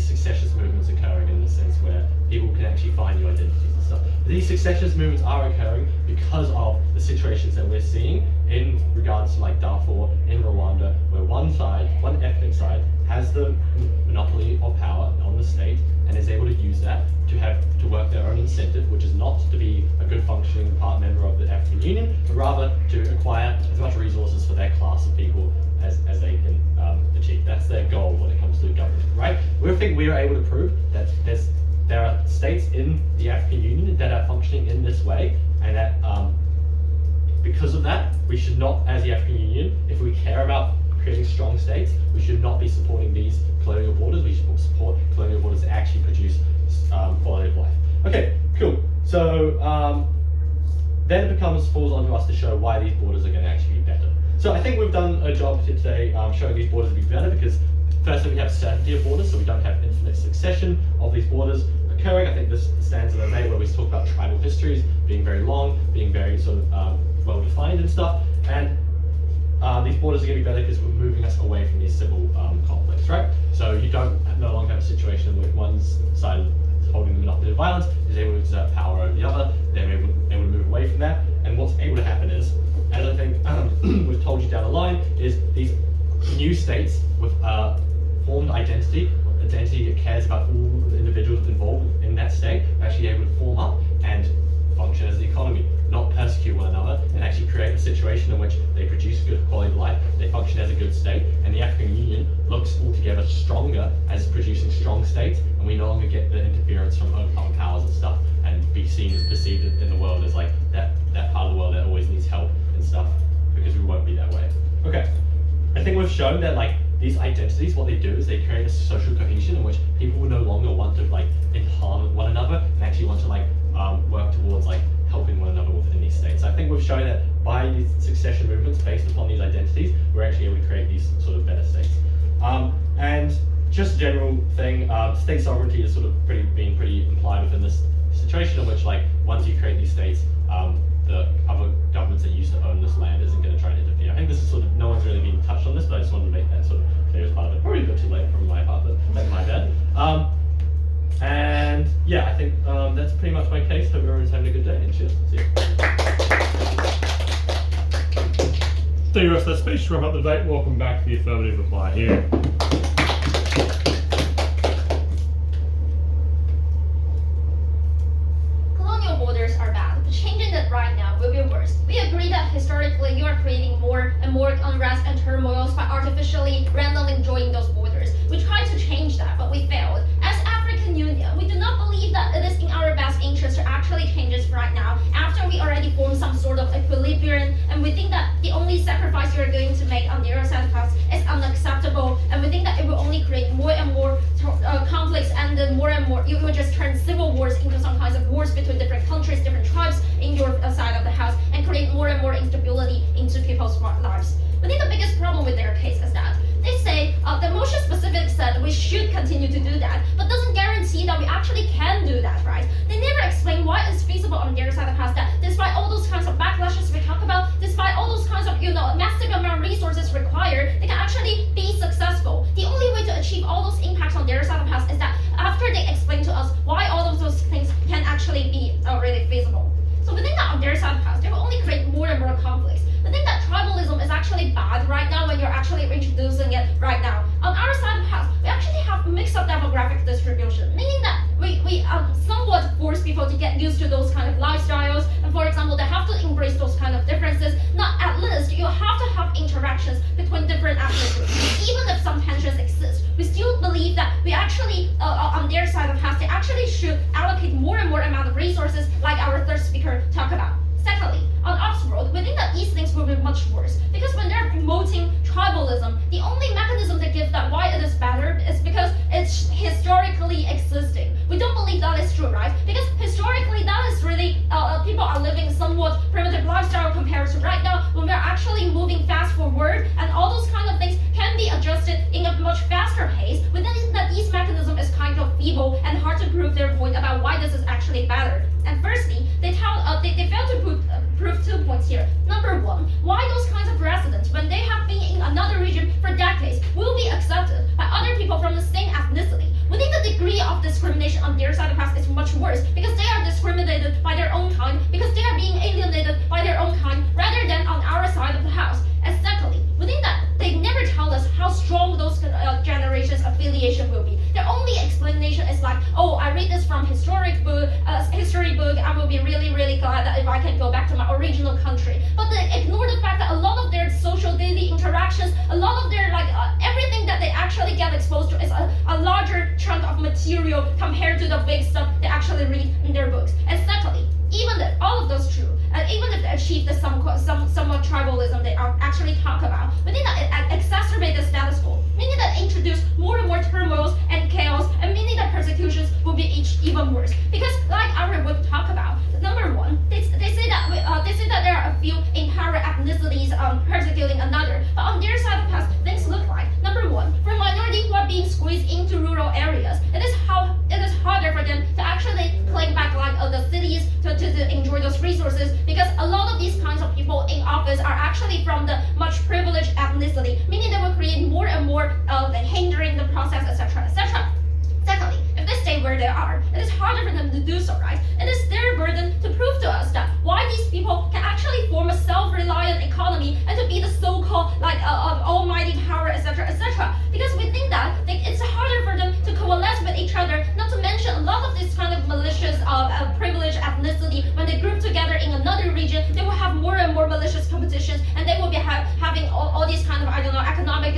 secessionist movements occurring in the sense where people can actually find new identities and stuff. But these secessionist movements are occurring because of the situations that we're seeing in regards to like Darfur, in Rwanda, where one ethnic side, has the monopoly of power on the state and is able to use that to work their own incentive, which is not to be a good functioning member of the African Union, but rather to acquire as much resources for their class of people as they can achieve. That's their goal when it comes to government, right? We think we are able to prove that there are states in the African Union that are functioning in this way, and that because of that, we should not, as the African Union, if we care about creating strong states, we should not be supporting these colonial borders. We should support colonial borders that actually produce quality of life. Okay, cool. So then it falls onto us to show why these borders are going to actually be better. So I think we've done a job here today showing these borders to be better because firstly we have certainty of borders, so we don't have infinite succession of these borders occurring. I think this stands in the debate where we talk about tribal histories being very long, being very sort of well defined and stuff, and these borders are going to be better because we're moving us away from these civil conflicts, right? So you no longer have a situation where one side holding the monopoly of violence is able to exert power over the other. They're able to move away from that, and what's able to happen is, as I think we've told you down the line, is these new states with formed identity that cares about all the individuals involved in that state, are actually able to form up and function as the economy, not persecute one another, and actually create a situation in which they produce good quality of life, they function as a good state, and the African Union looks altogether stronger as producing strong states, and we no longer get the interference from overpowering powers and stuff, and be seen as perceived in the world as like that part of the world that always needs help and stuff, because we won't be that way. Okay, I think we've shown that like these identities, what they do is they create a social cohesion in which people will no longer want to like harm one another and actually want to like work towards like helping one another within these states. I think we've shown that by these succession movements based upon these identities, we're actually able to create these sort of better states. And just a general thing, state sovereignty is sort of being pretty implied within this situation in which like once you create these states, the other governments that used to own this land isn't going to try and interfere. I think this is sort of, no one's really been touched on this, but I just wanted to make that sort of clear as part of it. Probably a bit too late from my part, but that's my bad. And yeah, I think that's pretty much my case. Hope everyone's having a good day, and cheers. See you. Thank you very much for that speech. To wrap up the debate, welcome back to the affirmative reply here. Colonial borders are bad, but changing that right now will be worse. We agree that historically you are creating more and more unrest and turmoils by artificially, randomly drawing those borders. We tried to change that, but we failed. As African Union, we do not believe that it is in our best interest to actually change this right now, after we already formed some sort of equilibrium, and we think that the only sacrifice you're going to make on the other side of the house is unacceptable, and we think that it will only create more and more more and more, you will just turn civil wars into some kinds of wars between different countries, different tribes in your side of the house, and create more and more instability into people's lives. I think the biggest problem with their case is that they say the motion specific said we should continue to do that, but doesn't guarantee that we actually can do that, right? They never explain why it's feasible on their side of the house that despite all those kinds of backlashes we talk about, despite all those kinds of massive amount of resources required, they can actually be successful. The only way to achieve all those impacts on their side of the house is that after they explain to us why all of those things can actually be really feasible. So we think that on their side of the house, they will only create more and more conflicts. I think that tribalism is actually bad right now when you're actually introducing it right now. On our side of the house, we actually have mixed up demographic distribution, meaning that we somewhat force people to get used to those kind of lifestyles. And for example, they have to embrace those kind of differences. Not at least, you have to have interactions between different ethnic groups. Even if some tensions exist, we still believe that we actually, on their side of the house, they actually should allocate more and more amount of resources like our third speaker talked about. Secondly, on Oxford, we think that these things will be much worse because when they're promoting tribalism, the only mechanism they give that why it is better is because it's historically existing. We don't believe that is true, right? Because historically, that is really people are living somewhat primitive lifestyle compared to right now when we're actually moving fast forward, and all those kind of things can be adjusted in a much faster pace. We think that these mechanism is kind of feeble and hard to prove their point about why this is actually better. And firstly, they fail to prove 2 points here. Number one, why those kinds of residents, when they have been in another region for decades, will be accepted by other people from the same ethnicity. We think the degree of discrimination on their side of the house is much worse because they are discriminated by their own kind, because they are being alienated by their own kind, rather than on our side of the house. And secondly, we think that they never tell us how strong those generations' affiliation will be. Their only explanation is like, oh, I read this from history book, I will be really, really glad that if I can go back to my original country. But they ignore the fact that a lot of their social daily interactions, a lot of their everything that they actually get exposed to is a larger chunk of material compared to the big stuff they actually read in their books. And secondly, even if all of those true, and even if they achieve the somewhat tribalism they actually talk about, we think that it exacerbates the status quo, meaning that it introduce more and more turmoils and chaos, and meaning that persecutions will be even worse. Because like our book talk about, number one, they say that there are a few empowered ethnicities persecuting another, but on their side of the house, things look like, number one, for minorities who are being squeezed into rural areas, it is harder for them to actually claim back the cities to enjoy those resources, because a lot of these kinds of people in office are actually from the much privileged ethnicity, meaning they will create more and more hindering the process, etc., etc. Secondly, if they stay where they are, it is harder for them to do so, right? It is their burden to prove to us that why these people can actually form a self-reliant economy and to be the so-called almighty power, etc., etc. Because we think that it's harder for them to coalesce with each other. Not to mention a lot of this kind of malicious, privileged ethnicity, when they group together in another region, they will have more and more malicious competitions, and they will be having all these kind of economic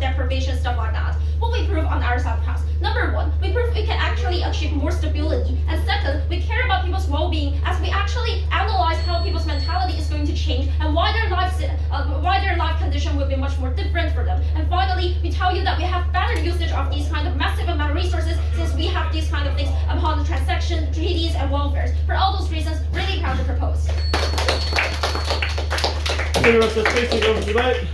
deprivation, stuff like that. What we prove on our side of the house. Number one, we prove we can actually achieve more stability. And second, we care about people's well-being as we actually analyze how people's mentality is going to change and why their life condition will be much more different for them. And finally, we tell you that we have better usage of these kind of massive amount of resources since we have these kind of things upon the transaction, treaties, and welfares. For all those reasons, really proud to propose. Thank you very much for speaking over the debate.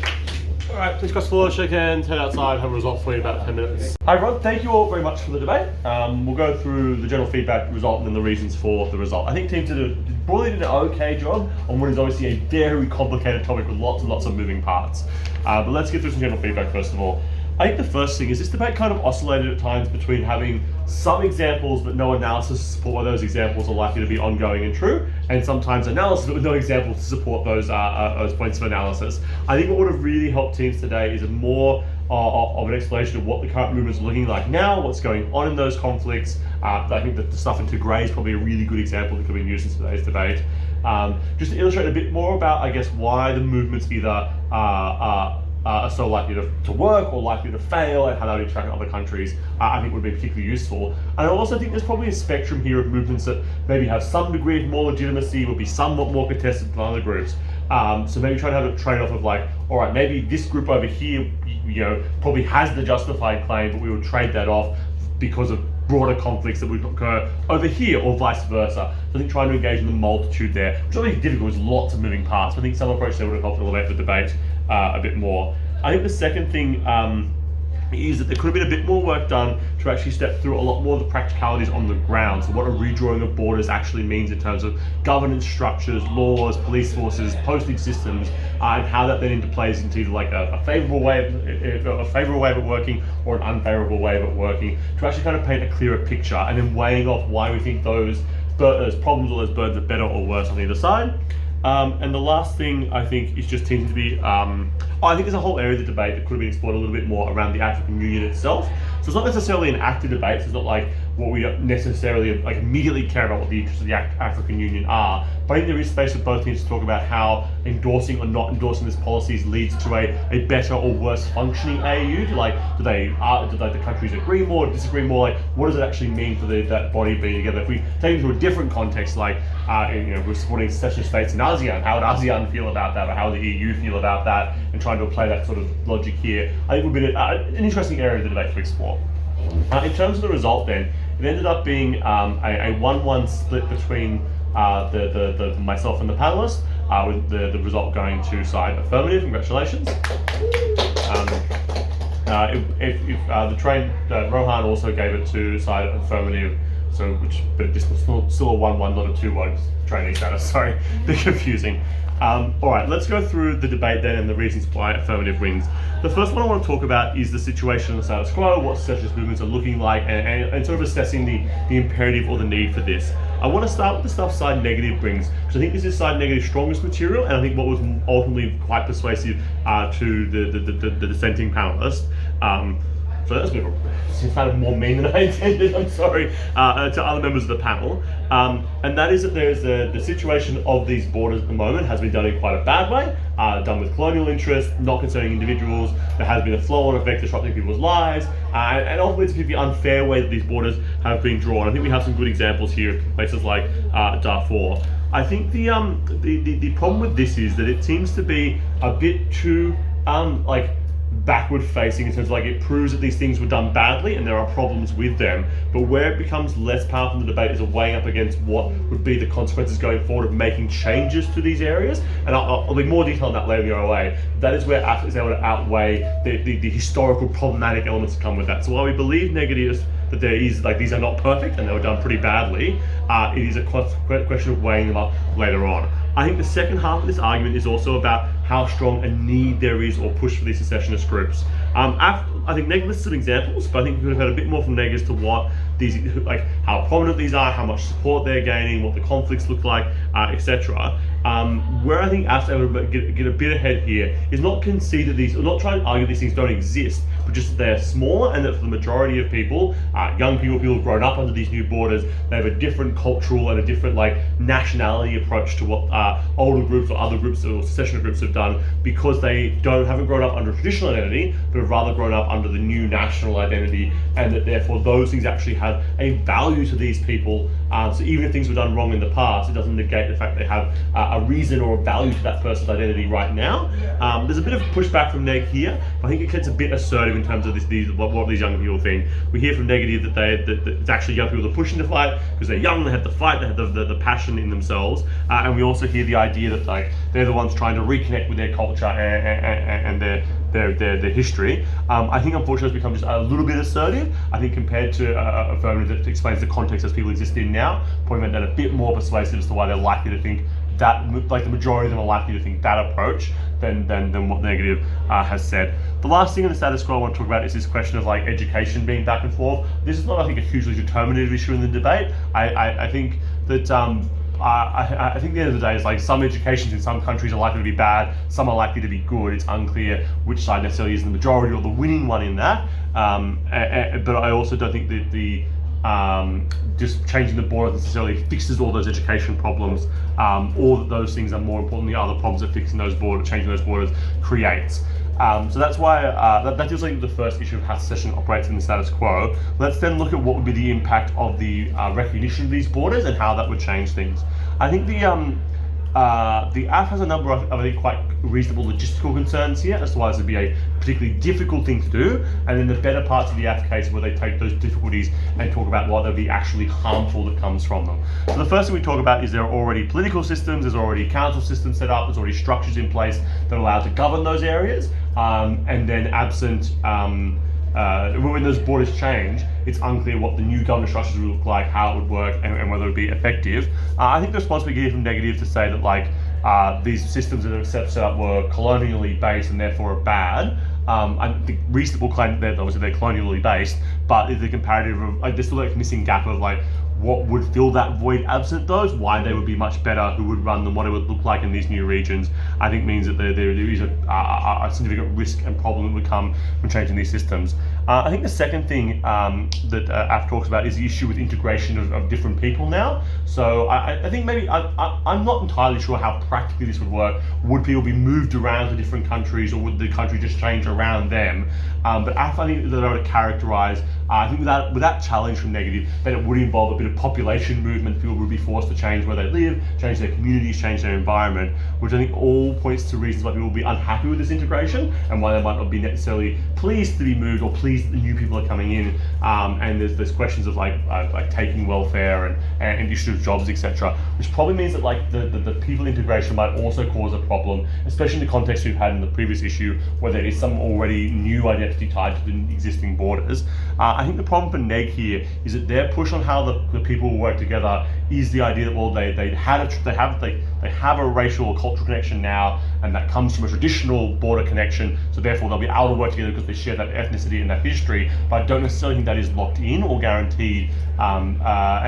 Alright, please cross the floor, shake hands, head outside, have a result for you in about 10 minutes. Hi everyone, thank you all very much for the debate. We'll go through the general feedback result and then the reasons for the result. I think teams broadly did an okay job on what is obviously a very complicated topic with lots and lots of moving parts. But let's get through some general feedback first of all. I think the first thing is this debate kind of oscillated at times between having some examples but no analysis to support why those examples are likely to be ongoing and true, and sometimes analysis but with no examples to support those points of analysis. I think what would have really helped teams today is a more of an explanation of what the current movement is looking like now, what's going on in those conflicts. I think that the stuff in Tigray is probably a really good example that could be used in today's debate. Just to illustrate a bit more about, I guess, why the movements either are so likely to work or likely to fail and how that would interact in other countries, I think would be particularly useful. And I also think there's probably a spectrum here of movements that maybe have some degree of more legitimacy, will be somewhat more contested than other groups. So maybe try to have a trade-off of like, all right, maybe this group over here, probably has the justified claim, but we would trade that off because of broader conflicts that would occur over here or vice versa. So I think trying to engage in the multitude there, which is obviously difficult, there's lots of moving parts, but I think some approach there would have helped elevate the debate a bit more. I think the second thing is that there could have been a bit more work done to actually step through a lot more of the practicalities on the ground. So what a redrawing of borders actually means in terms of governance structures, laws, police forces, posting systems, and how that then interplays into either like a favourable way of it working or an unfavourable way of it working, to actually kind of paint a clearer picture, and then weighing off why we think those problems or those burdens are better or worse on either side. And the last thing I think is just tends to be, I think there's a whole area of the debate that could have been explored a little bit more around the African Union itself. So it's not necessarily an active debate, so it's not like what we necessarily like immediately care about what the interests of the African Union are. But I think there is space for both teams to talk about how endorsing or not endorsing this policies leads to a better or worse functioning AU. Do the countries agree more, disagree more? Like, what does it actually mean for that body being together? If we take it into a different context, like we're supporting secessionist states in ASEAN, how would ASEAN feel about that, or how would the EU feel about that, and trying to apply that sort of logic here, I think would be an interesting area of the debate to explore. In terms of the result then, it ended up being a 1-1 split between myself and the panelists, with the result going to side affirmative. Congratulations. Rohan also gave it to side affirmative, but this was still a 1-1, not a 2-1 training status, sorry, a bit confusing. Alright, let's go through the debate then and the reasons why affirmative wins. The first one I want to talk about is the situation of the status quo, what secessionist movements are looking like, and sort of assessing the imperative or the need for this. I want to start with the stuff side negative brings, because I think this is side negative strongest material, and I think what was ultimately quite persuasive to the dissenting panelist. So that's been kind of more mean than I intended, I'm sorry, to other members of the panel. And that is that there's the situation of these borders at the moment has been done in quite a bad way, done with colonial interests, not concerning individuals. There has been a flow-on effect disrupting people's lives, and ultimately it's a pretty unfair way that these borders have been drawn. I think we have some good examples here in places like Darfur. I think the problem with this is that it seems to be a bit too backward facing in terms of it proves that these things were done badly and there are problems with them, but where it becomes less powerful in the debate is a weighing up against what would be the consequences going forward of making changes to these areas, and I'll be more detailed on that later in the OA. That is where AFT is able to outweigh the historical problematic elements that come with that. So while we believe negatives that there is these are not perfect and they were done pretty badly, it is a question of weighing them up later on. I think the second half of this argument is also about how strong a need there is or push for these secessionist groups. I think Neg lists some examples, but I think we could have had a bit more from Neg as to what these, how prominent these are, how much support they're gaining, what the conflicts look like, etc. Where I think AFT's able to get a bit ahead here is not concede that these, or not try to argue these things don't exist, but just that they're smaller, and that for the majority of people, young people who've grown up under these new borders, they have a different cultural and a different nationality approach to what older groups or other groups or secessionist groups have done, because they haven't grown up under a traditional identity, but have rather grown up under the new national identity, and that therefore those things actually have a value to these people. So even if things were done wrong in the past, it doesn't negate the fact they have a reason or a value to that person's identity right now. There's a bit of pushback from Neg here, but I think it gets a bit assertive in terms of what these young people think. We hear from Negative that it's actually young people that are pushing to fight because they're young, they have the fight, they have the passion in themselves, and we also hear the idea that they're the ones trying to reconnect with their culture and their history. I think unfortunately it's become just a little bit assertive. I think compared to Affirmative that explains the context as people exist in now, probably meant that a bit more persuasive as to why they're likely to think that, the majority of them are likely to think that approach than what Negative has said. The last thing in the status quo I want to talk about is this question of education being back and forth. This is not, I think, a hugely determinative issue in the debate. I think that I think at the end of the day, it's some educations in some countries are likely to be bad, some are likely to be good. It's unclear which side necessarily is the majority or the winning one in that. But I also don't think that the just changing the borders necessarily fixes all those education problems, or that those things are more important than the other problems that changing those borders creates. So that's why that feels like the first issue of how secession operates in the status quo. Let's then look at what would be the impact of the recognition of these borders and how that would change things. I think the app has a number of, I think, quite reasonable logistical concerns here as to why this would be a particularly difficult thing to do, and then the better parts of the app case where they take those difficulties and talk about what would be actually harmful that comes from them. So the first thing we talk about is there are already political systems, there's already council systems set up, there's already structures in place that allow to govern those areas, and then absent when those borders change, it's unclear what the new governance structures will look like, how it would work, and whether it would be effective. I think the response we give from Negative to say that like these systems that are set up were colonially based and therefore are bad. I think reasonable claim that obviously they're colonially based, but is the comparative of like, there's still like missing gap of like what would fill that void absent those, why they would be much better, who would run them, what it would look like in these new regions, I think means that there is a significant risk and problem that would come from changing these systems. I think the second thing that AF talks about is the issue with integration of different people now. So I think maybe, I'm not entirely sure how practically this would work. Would people be moved around to different countries, or would the country just change around them? But AF, I think that I would characterize, I think without challenge from Negative, that it would involve a bit of population movement. People would be forced to change where they live, change their communities, change their environment, which I think all points to reasons why people will be unhappy with this integration and why they might not be necessarily pleased to be moved or pleased that the new people are coming in. And there's questions of like taking welfare and issues of jobs, etc., which probably means that like the people integration might also cause a problem, especially in the context we've had in the previous issue where there is some already new identity tied to the existing borders. I think the problem for Neg here is that their push on how the people will work together is the idea that, well, they have a racial or cultural connection now, and that comes from a traditional border connection, so therefore they'll be able to work together because they share that ethnicity and that history, but I don't necessarily think that is locked in or guaranteed, and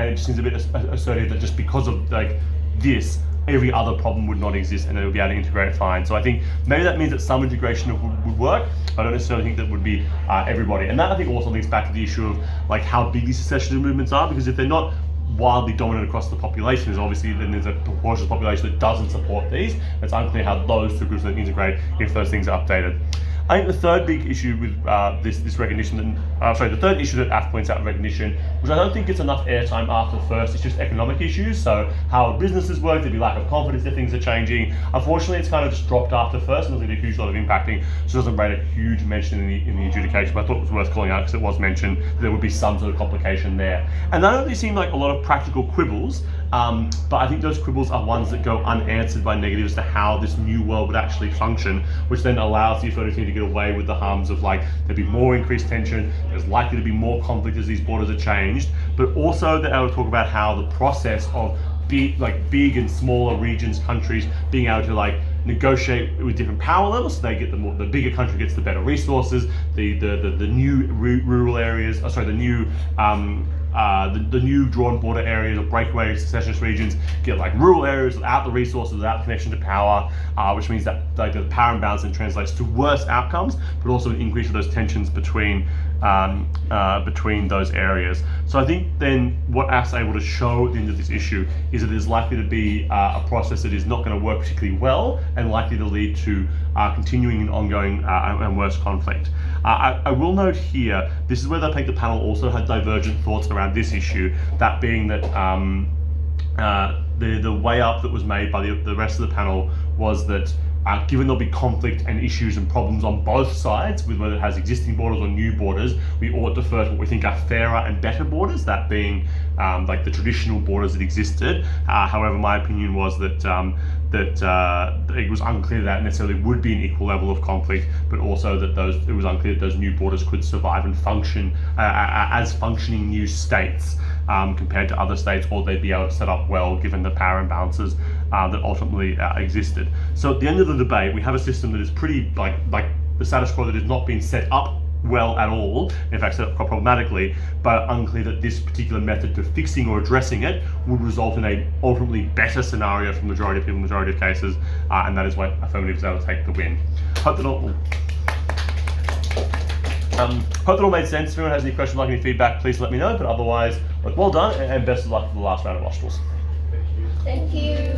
it just seems a bit assertive that just because of like this, every other problem would not exist and they would be able to integrate it fine. So I think maybe that means that some integration would work. I don't necessarily think that would be everybody. And that I think also links back to the issue of like how big these secessionist movements are, because if they're not wildly dominant across the population, there's obviously then there's a proportion of the population that doesn't support these. It's unclear how those two groups then integrate if those things are updated. I think the third big issue with this recognition, the third issue that AF points out in recognition, which I don't think gets enough airtime after the first, is just economic issues. So how businesses work, there'd be lack of confidence that things are changing. Unfortunately, it's kind of just dropped after first and doesn't get a huge lot of impacting, so it doesn't rate a huge mention in the adjudication, but I thought it was worth calling out because it was mentioned that there would be some sort of complication there. And that only seem like a lot of practical quibbles, but I think those quibbles are ones that go unanswered by Negative as to how this new world would actually function, which then allows the affirmative team to get away with the harms of like there'd be more increased tension, there's likely to be more conflict as these borders are changed, but also that I would talk about how the process of big and smaller regions, countries being able to like negotiate with different power levels, so they get the bigger country gets the better resources, the new rural areas, the new drawn border areas or breakaway secessionist regions get like rural areas without the resources, without connection to power, which means that like the power imbalance then translates to worse outcomes, but also an increase of those tensions between those areas. So I think then what AF's able to show at the end of this issue is that there's likely to be a process that is not going to work particularly well and likely to lead to continuing and ongoing and worse conflict. I will note here, this is where I think the panel also had divergent thoughts around this issue, that being that the way up that was made by the rest of the panel was that given there'll be conflict and issues and problems on both sides, with whether it has existing borders or new borders, we ought to defer to what we think are fairer and better borders, that being like the traditional borders that existed. However, my opinion was that it was unclear that necessarily would be an equal level of conflict, but also that it was unclear that those new borders could survive and function as functioning new states compared to other states, or they'd be able to set up well given the power imbalances that ultimately existed. So at the end of the debate, we have a system that is pretty like the status quo that has not been set up well at all, in fact set up quite problematically, but unclear that this particular method to fixing or addressing it would result in a ultimately better scenario for the majority of people, majority of cases, and that is why Affirmative is able to take the win. Hope that all made sense. If anyone has any questions, like any feedback, please let me know, but otherwise, well done and best of luck for the last round of Australs. Thank you.